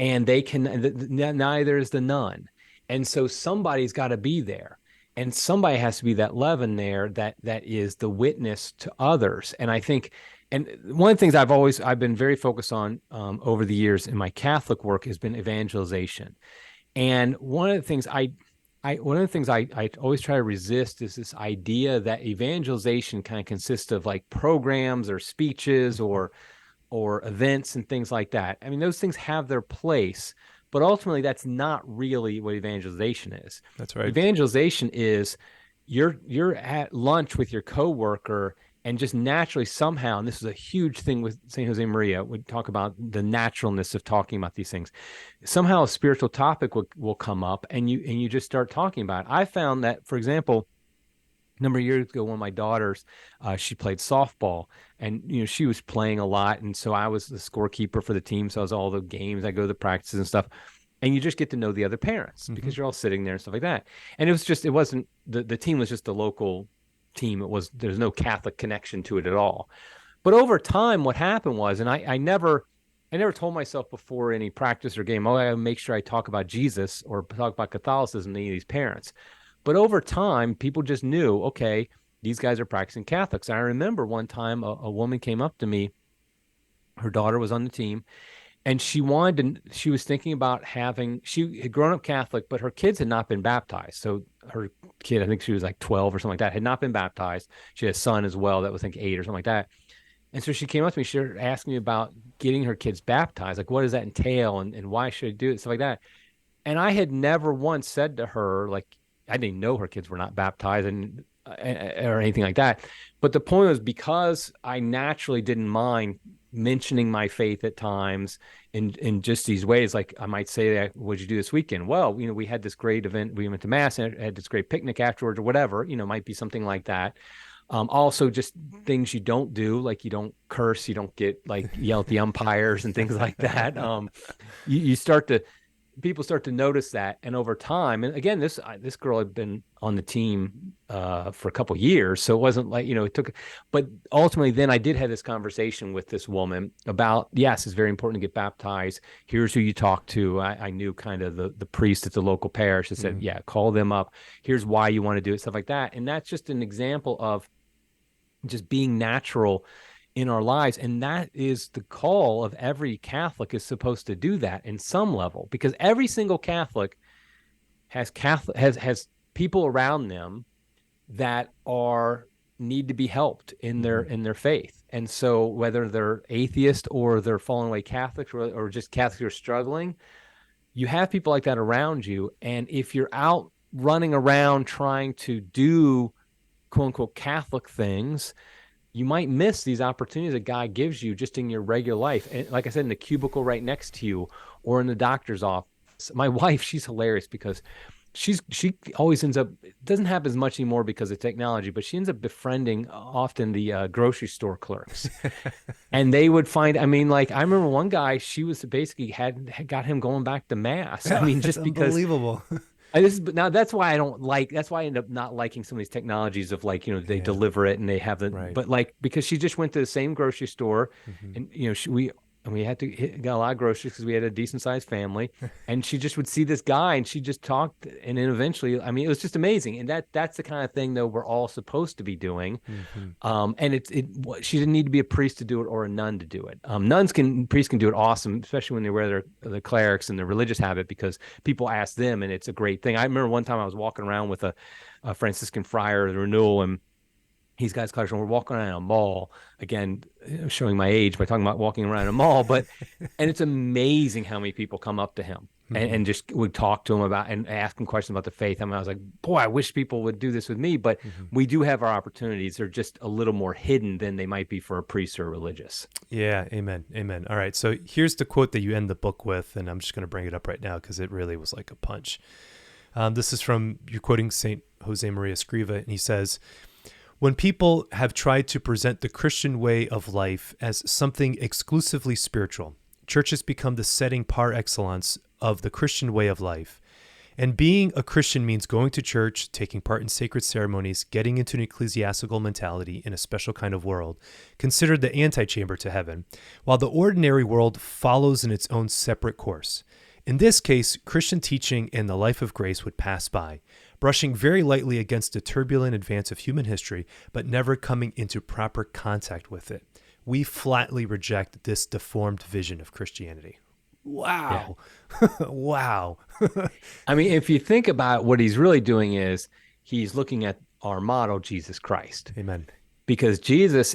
and they can, neither is the nun. And so somebody's got to be there. And somebody has to be that leaven there that is the witness to others. And I think, and one of the things I've been very focused on over the years in my Catholic work has been evangelization. And one of the things I always try to resist is this idea that evangelization kind of consists of like programs or speeches or events and things like that. I mean, those things have their place, but ultimately that's not really what evangelization is. That's right. Evangelization is you're at lunch with your coworker and just naturally somehow, and this is a huge thing with St. Josemaria, we talk about the naturalness of talking about these things. Somehow a spiritual topic will come up and you just start talking about it. I found that, for example, a number of years ago, one of my daughters, she played softball, and she was playing a lot, and so I was the scorekeeper for the team. So I was all the games, I go to the practices and stuff, and you just get to know the other parents because you're all sitting there and stuff like that. And it wasn't the team was just the local team. There's no Catholic connection to it at all. But over time, what happened was, and I never told myself before any practice or game, I gotta make sure I talk about Jesus or talk about Catholicism to any of these parents. But over time, people just knew, okay, these guys are practicing Catholics. And I remember one time a woman came up to me, her daughter was on the team, and she was thinking about she had grown up Catholic, but her kids had not been baptized. So her kid, I think she was like 12 or something like that, had not been baptized. She had a son as well that was like 8 or something like that. And so she came up to me, she asked me about getting her kids baptized. Like, what does that entail? And why should I do it? Stuff like that. And I had never once said to her, like, I didn't know her kids were not baptized or anything like that. But the point was, because I naturally didn't mind mentioning my faith at times in just these ways. Like I might say, what'd you do this weekend? Well, we had this great event. We went to mass and had this great picnic afterwards or whatever, might be something like that. Also just things you don't do, like you don't curse, you don't get like yell at the umpires and things like that. People start to notice that. And over time, and again, this girl had been on the team for a couple of years. So it wasn't like, it took, but ultimately then I did have this conversation with this woman about, yes, it's very important to get baptized. Here's who you talk to. I knew kind of the priest at the local parish that said, yeah, call them up. Here's why you want to do it, stuff like that. And that's just an example of just being natural in our lives. And that is the call of every Catholic, is supposed to do that in some level, because every single Catholic has people around them that need to be helped in their faith. And so whether they're atheist or they're fallen away Catholics or just Catholics who are struggling, you have people like that around you. And if you're out running around trying to do quote unquote Catholic things, you might miss these opportunities that God gives you just in your regular life. And like I said, in the cubicle right next to you or in the doctor's office. My wife, she's hilarious because she always ends up, it doesn't happen as much anymore because of technology, but she ends up befriending often the grocery store clerks. And they would find, I remember one guy, she was basically had got him going back to mass. Just because. Unbelievable. Now that's why I end up not liking some of these technologies of they deliver it and they have but because she just went to the same grocery store and we had to got a lot of groceries because we had a decent sized family, and she just would see this guy and she just talked, and then eventually, it was just amazing. And that's the kind of thing though we're all supposed to be doing. And she didn't need to be a priest to do it or a nun to do it. Priests can do it awesome, especially when they wear the clerics and their religious habit, because people ask them and it's a great thing. I remember one time I was walking around with a Franciscan friar of the renewal, and he's got his collection. We're walking around a mall, again, showing my age by talking about walking around a mall, and it's amazing how many people come up to him and just would talk to him about and ask him questions about the faith. I was like, boy, I wish people would do this with me, but we do have our opportunities. They're just a little more hidden than they might be for a priest or a religious. Yeah. Amen. Amen. All right. So here's the quote that you end the book with, and I'm just going to bring it up right now because it really was like a punch. This is you're quoting St. Josemaria Escriva, and he says, "When people have tried to present the Christian way of life as something exclusively spiritual, churches become the setting par excellence of the Christian way of life. And being a Christian means going to church, taking part in sacred ceremonies, getting into an ecclesiastical mentality in a special kind of world, considered the antechamber to heaven, while the ordinary world follows in its own separate course. In this case, Christian teaching and the life of grace would pass by, brushing very lightly against the turbulent advance of human history, but never coming into proper contact with it. We flatly reject this deformed vision of Christianity. Wow. Yeah. Wow. I mean, if you think about what he's really doing is he's looking at our model, Jesus Christ. Amen. Because Jesus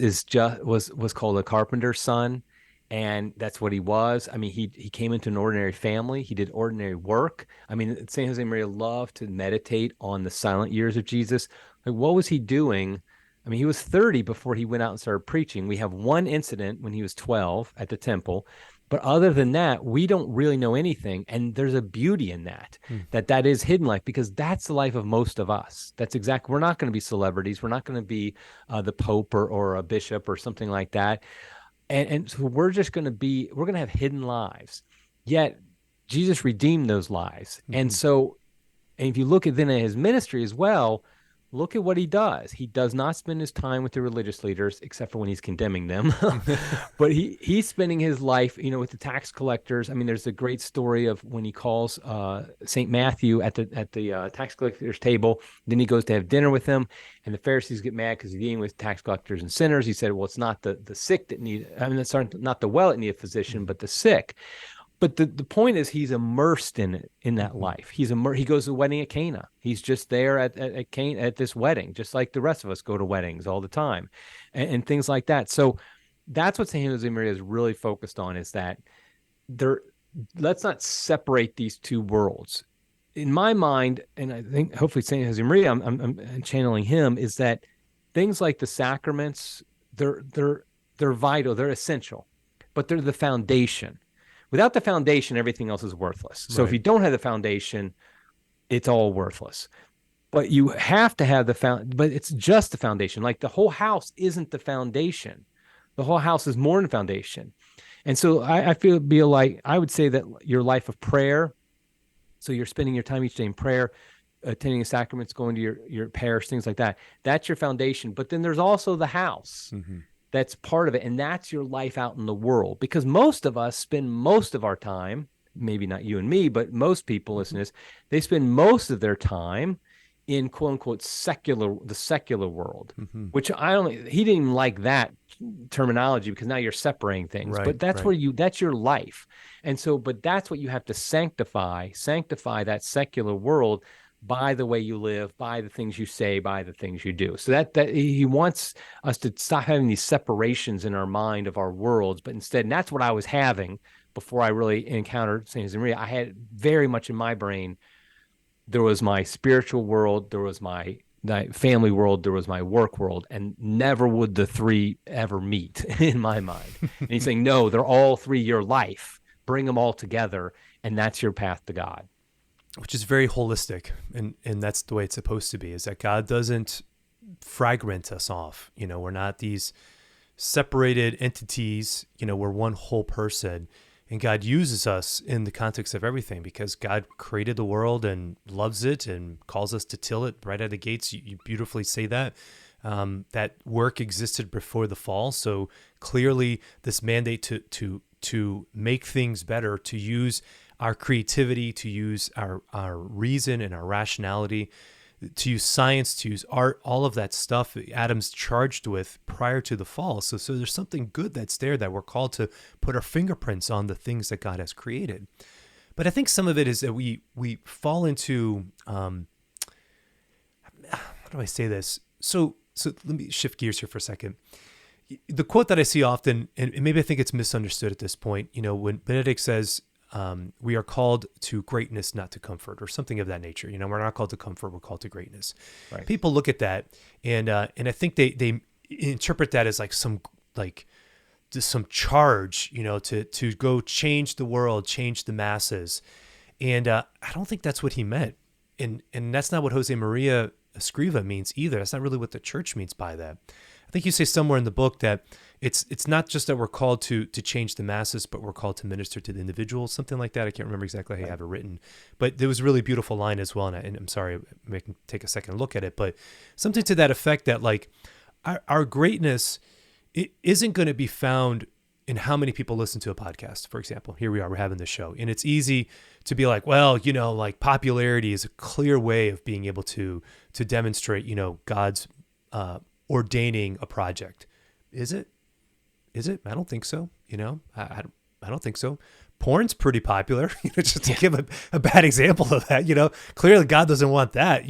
was called a carpenter's son, and that's what he was. I mean, he came into an ordinary family. He did ordinary work. I mean, Saint Josemaria loved to meditate on the silent years of Jesus. Like, what was he doing? I mean, he was 30 before he went out and started preaching. We have one incident when he was 12 at the temple. But other than that, we don't really know anything. And there's a beauty in that, that is hidden life, because that's the life of most of us. That's exactly, we're not going to be celebrities. We're not going to be the Pope or a bishop or something like that. And so we're going to have hidden lives. Yet Jesus redeemed those lives. And so, and if you look at then at his ministry as well, look at what he does. He does not spend his time with the religious leaders, except for when he's condemning them. But he's spending his life, with the tax collectors. I mean, there's a great story of when he calls St. Matthew at the tax collectors' table. Then he goes to have dinner with them, and the Pharisees get mad because he's eating with tax collectors and sinners. He said, well, it's not the sick that need, it's not the well that need a physician, but the sick. But the point is, he's immersed in it, in that life. He goes to the wedding at Cana. He's just there at Cana at this wedding, just like the rest of us go to weddings all the time, and things like that. So that's what Saint Josemaria is really focused on, is that let's not separate these two worlds. In my mind, and I think hopefully Saint Josemaria, I'm channeling him, is that things like the sacraments, they're vital, they're essential, but they're the foundation. Without the foundation, everything else is worthless. So if you don't have the foundation, it's all worthless. But you have to have but it's just the foundation. Like, the whole house isn't the foundation. The whole house is more than foundation. And so I feel like I would say that your life of prayer, so you're spending your time each day in prayer, attending the sacraments, going to your parish, things like that, that's your foundation. But then there's also the house. That's part of it. And that's your life out in the world, because most of us spend most of our time, maybe not you and me, but most people listening to this, they spend most of their time in quote unquote the secular world, which he didn't even like that terminology, because now you're separating things, but that's that's your life. And so, but that's what you have to sanctify that secular world by the way you live, by the things you say, by the things you do. So that he wants us to stop having these separations in our mind of our worlds, but instead, and that's what I was having before I really encountered Saint Josemaria. I had very much in my brain, there was my spiritual world, there was my family world, there was my work world, and never would the three ever meet in my mind. And he's saying, no, they're all three your life. Bring them all together, and that's your path to God. Which is very holistic, and that's the way it's supposed to be, is that God doesn't fragment us off. We're not these separated entities, we're one whole person, and God uses us in the context of everything, because God created the world and loves it and calls us to till it right out of the gates. You beautifully say that. That work existed before the fall, so clearly this mandate to make things better, to use our creativity, to use our reason and our rationality, to use science, to use art, all of that stuff Adam's charged with prior to the fall. So there's something good that's there, that we're called to put our fingerprints on the things that God has created. But I think some of it is that we fall into, how do I say this? So let me shift gears here for a second. The quote that I see often, and maybe I think it's misunderstood at this point, when Benedict says, we are called to greatness, not to comfort, or something of that nature. We're not called to comfort, we're called to greatness. Right. People look at that, and I think they interpret that as some charge, to go change the world, change the masses. And I don't think that's what he meant. And that's not what Josemaria Escriva means either. That's not really what the church means by that. I think you say somewhere in the book that it's not just that we're called to change the masses, but we're called to minister to the individual, something like that. I can't remember exactly how you have it written, but there was a really beautiful line as well. And I'm sorry, I can take a second look at it, but something to that effect, that our greatness, it isn't going to be found in how many people listen to a podcast, for example. Here we are, we're having this show. And it's easy to be like, well, like popularity is a clear way of being able to demonstrate, God's ordaining a project. Is it? I don't think so. I don't think so. Porn's pretty popular, just to give a bad example of that, clearly God doesn't want that,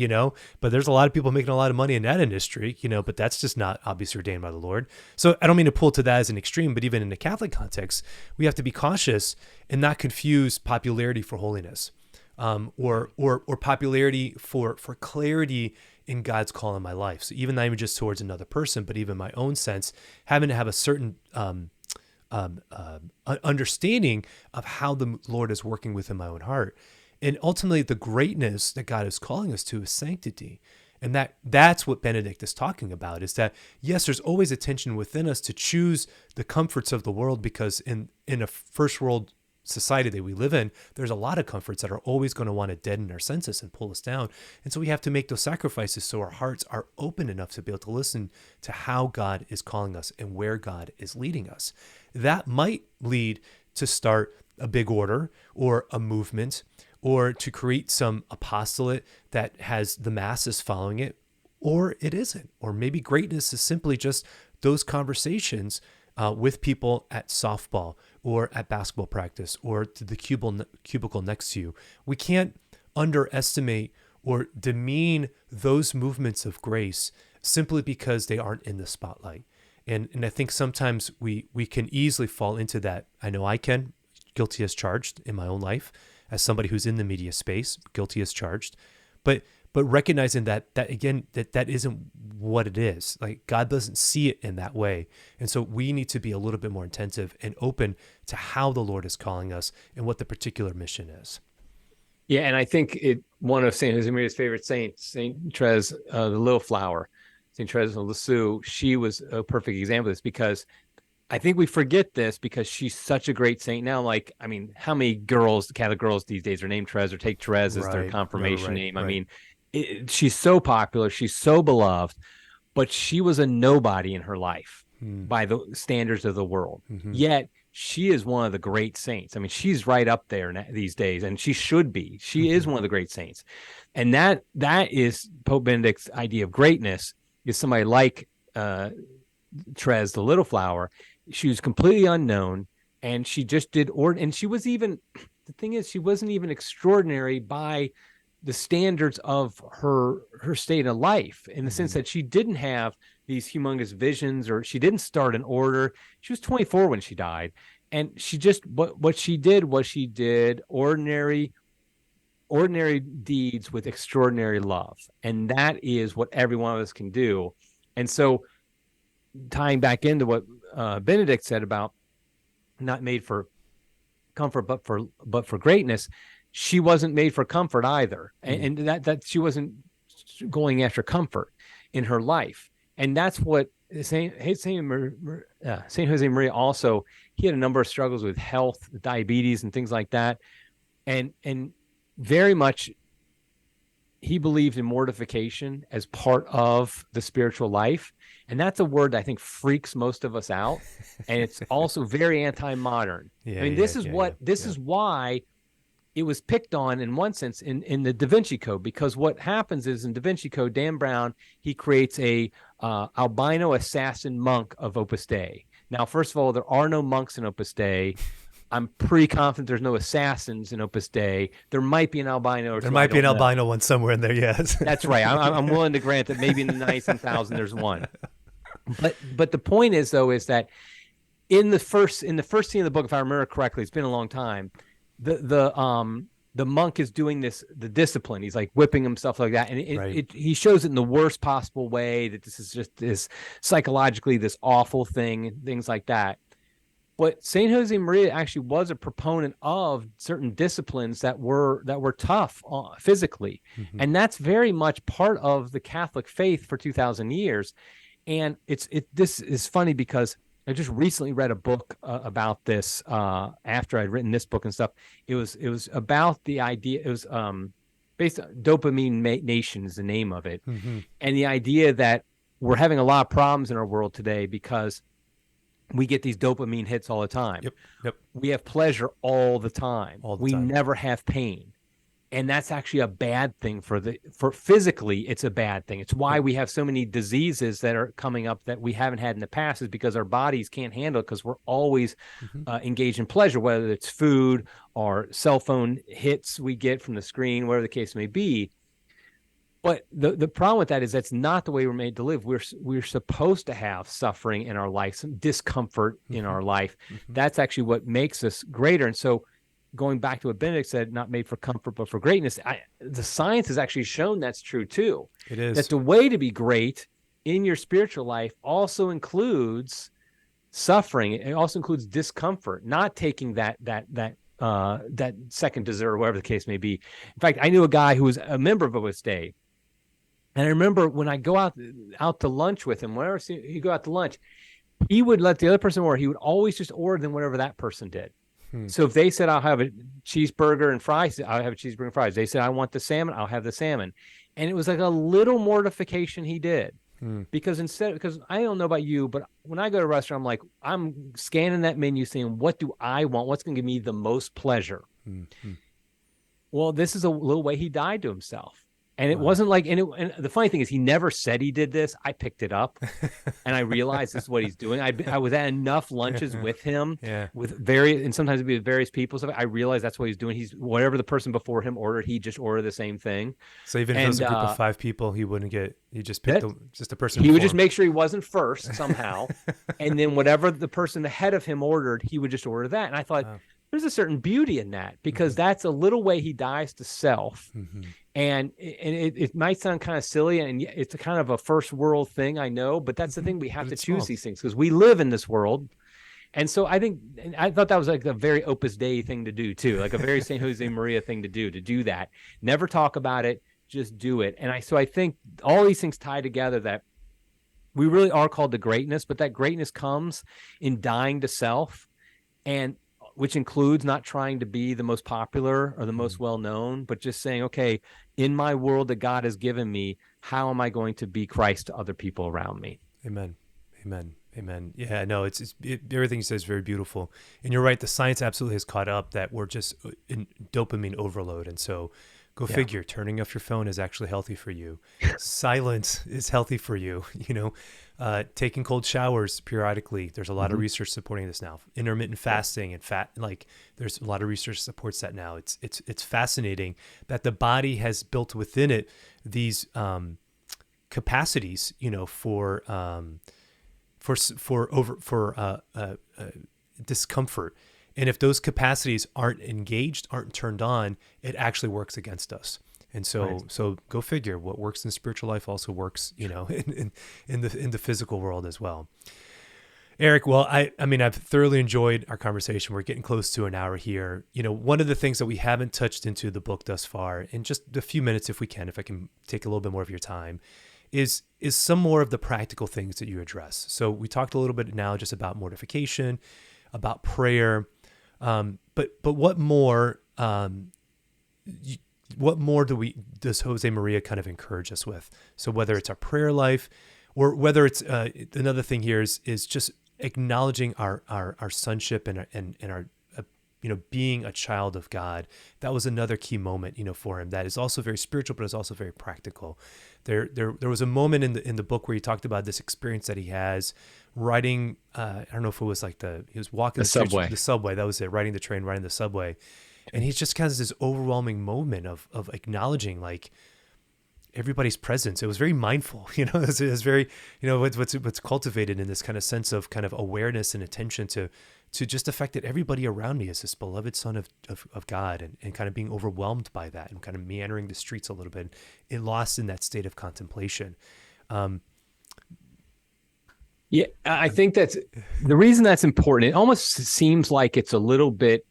but there's a lot of people making a lot of money in that industry, but that's just not obviously ordained by the Lord. So I don't mean to pull to that as an extreme, but even in the Catholic context, we have to be cautious and not confuse popularity for holiness, or popularity for clarity in God's call in my life. So even not even just towards another person, but even my own sense, having to have a certain understanding of how the Lord is working within my own heart. And ultimately the greatness that God is calling us to is sanctity. And that's what Benedict is talking about, is that, yes, there's always a tension within us to choose the comforts of the world, because in a first world society that we live in, there's a lot of comforts that are always going to want to deaden our senses and pull us down. And so we have to make those sacrifices so our hearts are open enough to be able to listen to how God is calling us and where God is leading us. That might lead to start a big order or a movement, or to create some apostolate that has the masses following it, or it isn't. Or maybe greatness is simply just those conversations with people at softball or at basketball practice or to the cubicle next to you. We can't underestimate or demean those movements of grace simply because they aren't in the spotlight. And I think sometimes we can easily fall into that. I know I can, guilty as charged in my own life, as somebody who's in the media space, guilty as charged. But recognizing that isn't what it is. Like, God doesn't see it in that way. And so we need to be a little bit more attentive and open to how the Lord is calling us and what the particular mission is. Yeah, and I think one of St. Josemaria's favorite saints, St. Therese, the Little Flower, St. Therese of Lisieux, she was a perfect example of this, because I think we forget this because she's such a great saint now. Like, I mean, how many Catholic girls these days are named Therese or take Therese as their confirmation name? Right. I mean, she's so popular, she's so beloved, but she was a nobody in her life by the standards of the world. Mm-hmm. Yet she is one of the great saints. I mean, she's right up there these days, and she should be. She is one of the great saints. And that is Pope Benedict's idea of greatness, is somebody like Therese, the Little Flower. She was completely unknown, and she just did and she was even, the thing is, she wasn't even extraordinary by the standards of her state of life, in the sense that she didn't have these humongous visions, or she didn't start an order. She was 24 when she died, and she just, what she did was she did ordinary deeds with extraordinary love, and that is what every one of us can do. And so, tying back into what Benedict said about not made for comfort but for greatness, she wasn't made for comfort either, and that she wasn't going after comfort in her life. And that's what Saint Josemaria also, he had a number of struggles with health, diabetes, and things like that, and very much he believed in mortification as part of the spiritual life. And that's a word that I think freaks most of us out. And it's also very anti-modern. I mean, this is why it was picked on, in one sense, in the Da Vinci Code, because what happens is, in Da Vinci Code, Dan Brown, he creates a albino assassin monk of Opus Dei. Now, first of all, there are no monks in Opus Dei. I'm pretty confident there's no assassins in Opus Dei. There might be an albino. Or there might be an albino one somewhere in there, yes. That's right. I'm willing to grant that maybe in the 90,000 there's one. But the point is, though, is that in the first scene of the book, if I remember correctly, it's been a long time, the monk is doing the discipline. He's like whipping himself like that. And he shows it in the worst possible way, that this is just this psychologically this awful thing, and things like that. But St. Josemaria actually was a proponent of certain disciplines that were tough physically. Mm-hmm. And that's very much part of the Catholic faith for 2,000 years. And this is funny, because I just recently read a book about this after I'd written this book and stuff. It was about the idea. It was based on Dopamine Nation is the name of it. Mm-hmm. And the idea that we're having a lot of problems in our world today because we get these dopamine hits all the time. Yep. Yep. We have pleasure all the time. All the we time. never have pain. And that's actually a bad thing for physically, it's a bad thing. It's why we have so many diseases that are coming up that we haven't had in the past, is because our bodies can't handle it, because we're always engaged in pleasure, whether it's food or cell phone hits we get from the screen, whatever the case may be. But the problem with that is that's not the way we're made to live. We're supposed to have suffering in our life, some discomfort in our life. That's actually what makes us greater. And so, going back to what Benedict said, not made for comfort, but for greatness, the science has actually shown that's true too. It is. That the way to be great in your spiritual life also includes suffering. It also includes discomfort, not taking that second dessert or whatever the case may be. In fact, I knew a guy who was a member of Opus Dei. And I remember when I go out to lunch with him, whenever he go out to lunch, he would let the other person order. He would always just order them whatever that person did. So if they said, I'll have a cheeseburger and fries, I'll have a cheeseburger and fries. They said, I want the salmon, I'll have the salmon. And it was like a little mortification he did. Because I don't know about you, but when I go to a restaurant, I'm scanning that menu saying, what do I want? What's going to give me the most pleasure? Well, this is a little way he died to himself. And it wasn't like, and the funny thing is, he never said he did this. I picked it up, and I realized this is what he's doing. I was at enough lunches with him, and sometimes it'd be with various people. So I realized that's what he's doing. He's whatever the person before him ordered, he just ordered the same thing. So even if it was a group of 5 people, he wouldn't get. He just picked just a person. He would just make sure he wasn't first somehow, and then whatever the person ahead of him ordered, he would just order that. And I thought, there's a certain beauty in that, because that's a little way he dies to self. And it might sound kind of silly, and it's a kind of a first world thing, I know, but that's the thing. We have to choose these things because we live in this world. And so I thought that was like a very Opus Dei thing to do too, like a very St. Josemaria thing to do that. Never talk about it, just do it. And I think all these things tie together, that we really are called to greatness, but that greatness comes in dying to self, and which includes not trying to be the most popular or the most well-known, but just saying, okay, in my world that God has given me, how am I going to be Christ to other people around me? Amen. Amen. Amen. Yeah, no, everything you say is very beautiful. And you're right, the science absolutely has caught up that we're just in dopamine overload. And so go figure, turning off your phone is actually healthy for you. Silence is healthy for you. Taking cold showers periodically. There's a lot of research supporting this now. Intermittent fasting and there's a lot of research supports that now. It's fascinating that the body has built within it these capacities, for discomfort. And if those capacities aren't engaged, aren't turned on, it actually works against us. And so go figure, what works in spiritual life also works, in the physical world as well. Eric, well, I've thoroughly enjoyed our conversation. We're getting close to an hour here. One of the things that we haven't touched into the book thus far, in just a few minutes, if I can take a little bit more of your time, is some more of the practical things that you address. So we talked a little bit now just about mortification, about prayer, but what more? What more does Josemaria kind of encourage us with? So whether it's our prayer life, or whether it's another thing here is just acknowledging our sonship and our being a child of God. That was another key moment for him. That is also very spiritual, but it's also very practical. There was a moment in the book where he talked about this experience that he has riding. I don't know if it was like he was walking the subway. That was it. Riding the train, riding the subway. And he's just kind of this overwhelming moment of acknowledging like everybody's presence. It was very mindful, it was very, what's cultivated in this kind of sense of kind of awareness and attention to just the fact that everybody around me is this beloved son of God, and kind of being overwhelmed by that and kind of meandering the streets a little bit and lost in that state of contemplation. Yeah, I think that's the reason that's important. It almost seems like it's a little bit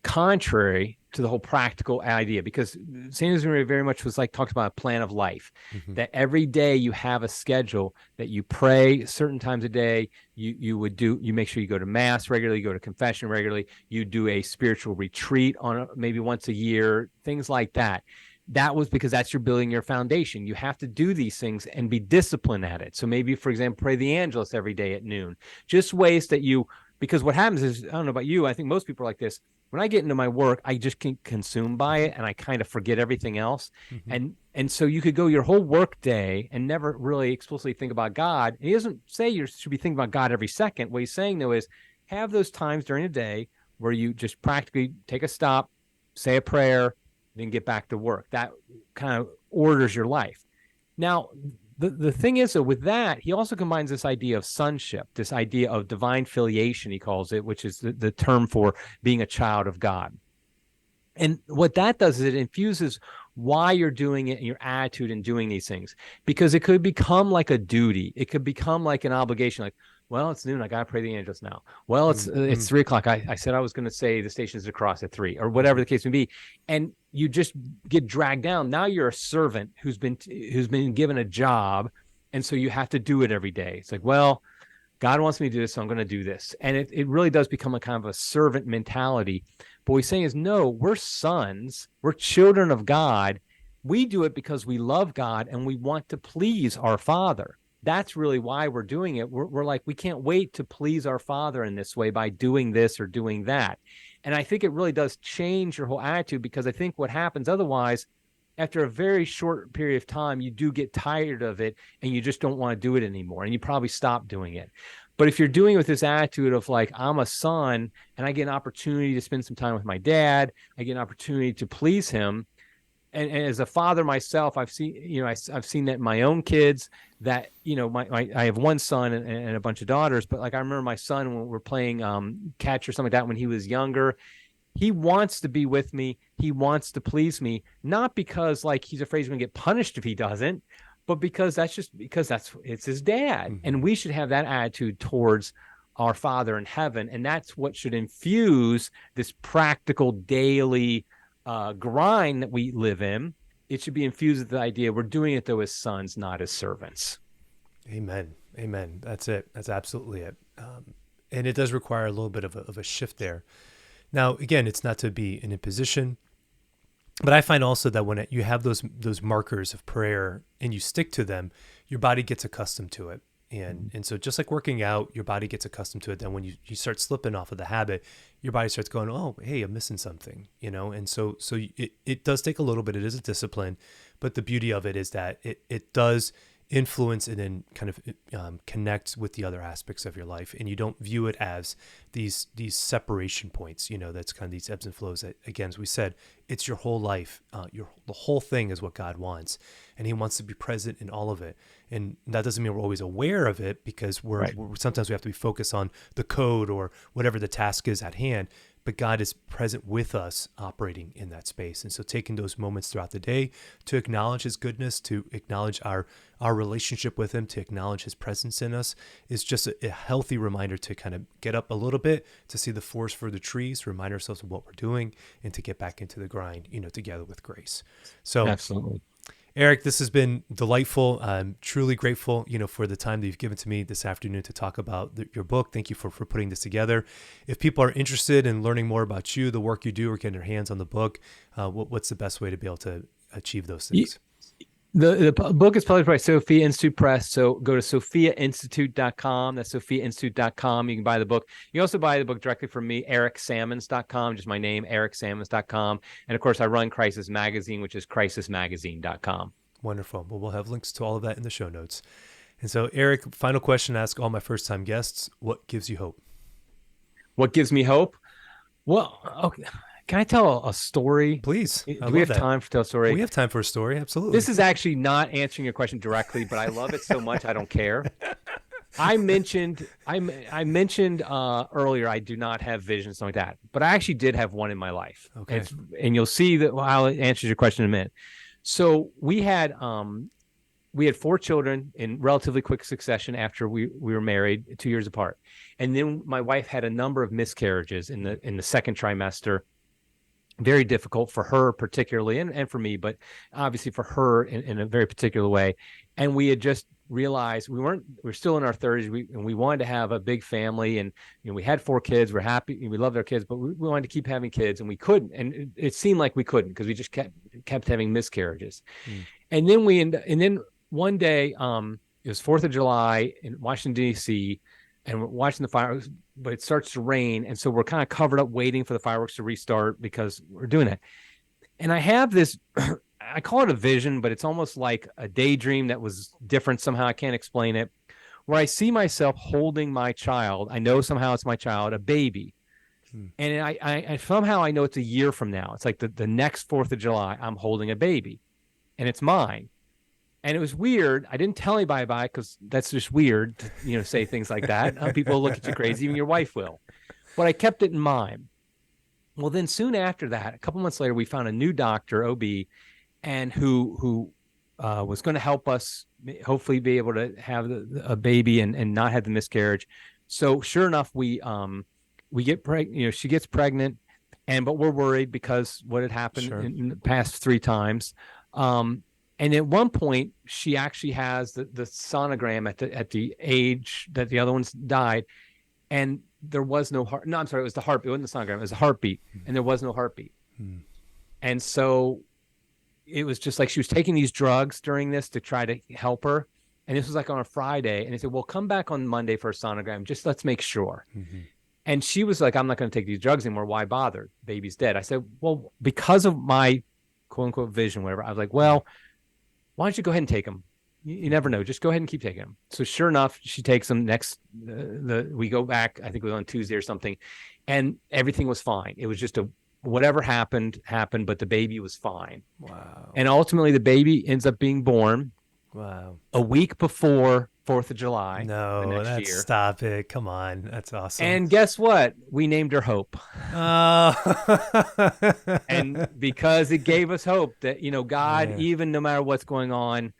contrary to the whole practical idea, because St. Josemaria very much was like talked about a plan of life, that every day you have a schedule, that you pray certain times a day, you make sure you go to mass regularly, you go to confession regularly, you do a spiritual retreat maybe once a year, things like that. that was because that's you're building your foundation. You have to do these things and be disciplined at it. So maybe, for example, pray the Angelus every day at noon. Just ways that because what happens is, I don't know about you, I think most people are like this. When I get into my work, I just get consumed by it and I kind of forget everything else. And so you could go your whole work day and never really explicitly think about God. And he doesn't say you should be thinking about God every second. What he's saying, though, is have those times during the day where you just practically take a stop, say a prayer, then get back to work. That kind of orders your life. Now, the thing is, though, with that, he also combines this idea of sonship, this idea of divine filiation, he calls it, which is the term for being a child of God. And what that does is it infuses why you're doing it and your attitude in doing these things, because it could become like a duty. It could become like an obligation, like, well, it's noon, I got to pray the Angelus now. Well, it's 3 o'clock. I said I was going to say the stations across at 3, or whatever the case may be. And you just get dragged down. Now you're a servant who's been given a job. And so you have to do it every day. It's like, well, God wants me to do this, so I'm going to do this. And it really does become a kind of a servant mentality. But what he's saying is, no, we're sons. We're children of God. We do it because we love God and we want to please our Father. That's really why we're doing it. We're like, we can't wait to please our Father in this way by doing this or doing that. And I think it really does change your whole attitude, because I think what happens otherwise, after a very short period of time, you do get tired of it and you just don't want to do it anymore. And you probably stop doing it. But if you're doing it with this attitude of like, I'm a son and I get an opportunity to spend some time with my dad, I get an opportunity to please him. And as a father myself, I've seen, I've seen that in my own kids, that, I have one son and a bunch of daughters, but like, I remember my son, when we're playing catch or something like that, when he was younger, he wants to be with me. He wants to please me, not because like he's afraid he's going to get punished if he doesn't, but because it's his dad. And we should have that attitude towards our Father in heaven. And that's what should infuse this practical daily grind that we live in. It should be infused with the idea we're doing it, though, as sons, not as servants. Amen. That's it. That's absolutely it. And it does require a little bit of a shift there. Now, again, it's not to be an imposition, but I find also that when you have those markers of prayer and you stick to them, your body gets accustomed to it. And so just like working out, your body gets accustomed to it. Then when you start slipping off of the habit, your body starts going, oh, hey, I'm missing something, And so it does take a little bit. It is a discipline, but the beauty of it is that it does influence and then kind of connect with the other aspects of your life. And you don't view it as these separation points, that's kind of these ebbs and flows that, again, as we said, it's your whole life. The whole thing is what God wants, and he wants to be present in all of it. And that doesn't mean we're always aware of it, because we're sometimes we have to be focused on the code or whatever the task is at hand. But God is present with us operating in that space. And so taking those moments throughout the day to acknowledge his goodness, to acknowledge our relationship with him, to acknowledge his presence in us is just a healthy reminder to kind of get up a little bit, to see the forest for the trees, to remind ourselves of what we're doing, and to get back into the grind, together with grace. So absolutely. Eric, this has been delightful. I'm truly grateful, for the time that you've given to me this afternoon to talk about your book. Thank you for putting this together. If people are interested in learning more about you, the work you do, or getting their hands on the book, what's the best way to be able to achieve those things? The book is published by Sophia Institute Press, so go to sophiainstitute.com. That's sophiainstitute.com. You can buy the book. You can also buy the book directly from me, ericsammons.com, just my name, ericsammons.com. And, of course, I run Crisis Magazine, which is crisismagazine.com. Wonderful. Well, we'll have links to all of that in the show notes. And so, Eric, final question I ask all my first-time guests. What gives you hope? What gives me hope? Well, okay. Can I tell a story? Please. Do we have time to tell a story? We have time for a story. Absolutely. This is actually not answering your question directly, but I love it so much I don't care. I mentioned earlier I do not have vision, something like that, but I actually did have one in my life. Okay. And you'll see that how it answers your question in a minute. So we had 4 children in relatively quick succession after we were married, 2 years apart, and then my wife had a number of miscarriages in the second trimester. very difficult for her particularly, and for me, but obviously for her in a very particular way. And we had just realized we're still in our 30s, and we wanted to have a big family, and we had 4 kids. We're happy, we loved our kids, but we wanted to keep having kids, and we couldn't, and it seemed like we couldn't, because we just kept having miscarriages. And then one day, it was 4th of July in Washington, D.C., and we're watching the fireworks, but it starts to rain. And so we're kind of covered up waiting for the fireworks to restart because we're doing it. And I have this, I call it a vision, but it's almost like a daydream that was different somehow. I can't explain it. Where I see myself holding my child. I know somehow it's my child, a baby. And I somehow I know it's a year from now. It's like the next 4th of July, I'm holding a baby, and it's mine. And it was weird. I didn't tell anybody about it because that's just weird to, say things like that. People will look at you crazy. Even your wife will. But I kept it in mind. Well, then soon after that, a couple months later, we found a new doctor, OB, and who was going to help us hopefully be able to have a baby and not have the miscarriage. So sure enough, we get pregnant. She gets pregnant, but we're worried because what had happened in the past 3 times. And at one point, she actually has the sonogram at the age that the other ones died, and there was no heart. No, I'm sorry, it was the heartbeat. It wasn't the sonogram. It was a heartbeat, and there was no heartbeat. And so it was just like she was taking these drugs during this to try to help her. And this was like on a Friday, and they said, "Well, come back on Monday for a sonogram. Just let's make sure." And she was like, "I'm not going to take these drugs anymore. Why bother? Baby's dead." I said, "Well, because of my quote unquote vision, whatever." I was like, "Well, why don't you go ahead and take them? You never know. Just go ahead and keep taking them." So sure enough, she takes them. We go back, I think it was on Tuesday or something, and everything was fine. It was just whatever happened, but the baby was fine. Wow. And ultimately the baby ends up being born a week before 4th of July. No, stop it. Come on. That's awesome. And guess what? We named her Hope. And because it gave us hope that, God, even no matter what's going on,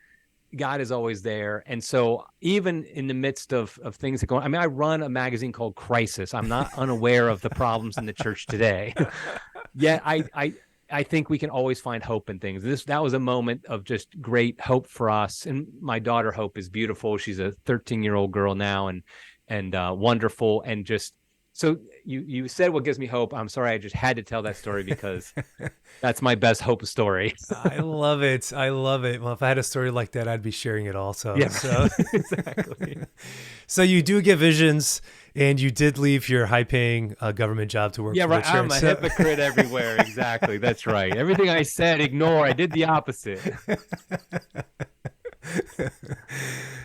God is always there. And so even in the midst of things that go on, I run a magazine called Crisis. I'm not unaware of the problems in the church today. Yet I think we can always find hope in things. That was a moment of just great hope for us. And my daughter Hope is beautiful. She's a 13-year-old girl now, and wonderful. And just so you said what gives me hope. I'm sorry, I just had to tell that story because that's my best hope story. I love it. Well, if I had a story like that, I'd be sharing it also. Yeah, so. exactly. So you do get visions, and you did leave your high-paying government job to work for the church. I'm a hypocrite everywhere. Exactly. That's right. Everything I said, ignore. I did the opposite.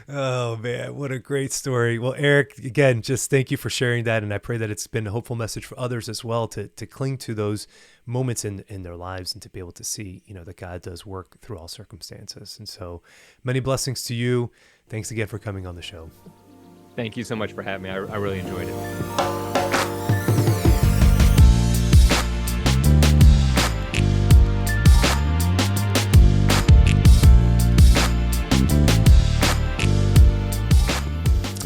Oh, man. What a great story. Well, Eric, again, just thank you for sharing that, and I pray that it's been a hopeful message for others as well to cling to those moments in their lives and to be able to see, that God does work through all circumstances. And so many blessings to you. Thanks again for coming on the show. Thank you so much for having me. I really enjoyed it.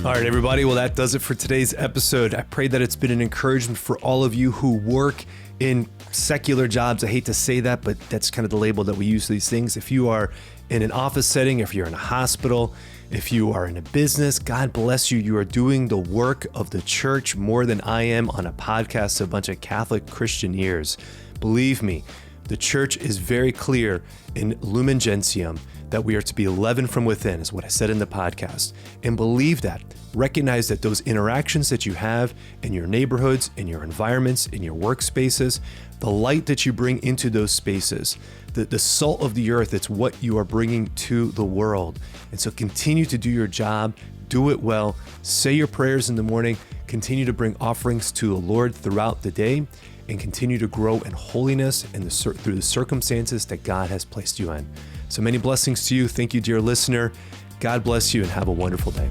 All right, everybody. Well, that does it for today's episode. I pray that it's been an encouragement for all of you who work in secular jobs. I hate to say that, but that's kind of the label that we use for these things. If you are in an office setting, if you're in a hospital, if you are in a business, God bless you. You are doing the work of the church more than I am on a podcast to a bunch of Catholic Christian ears. Believe me, the church is very clear in Lumen Gentium that we are to be leavened from within, is what I said in the podcast. And believe that. Recognize that those interactions that you have in your neighborhoods, in your environments, in your workspaces, the light that you bring into those spaces, the salt of the earth, it's what you are bringing to the world. And so continue to do your job, do it well, say your prayers in the morning, continue to bring offerings to the Lord throughout the day, and continue to grow in holiness and through the circumstances that God has placed you in. So many blessings to you. Thank you, dear listener. God bless you and have a wonderful day.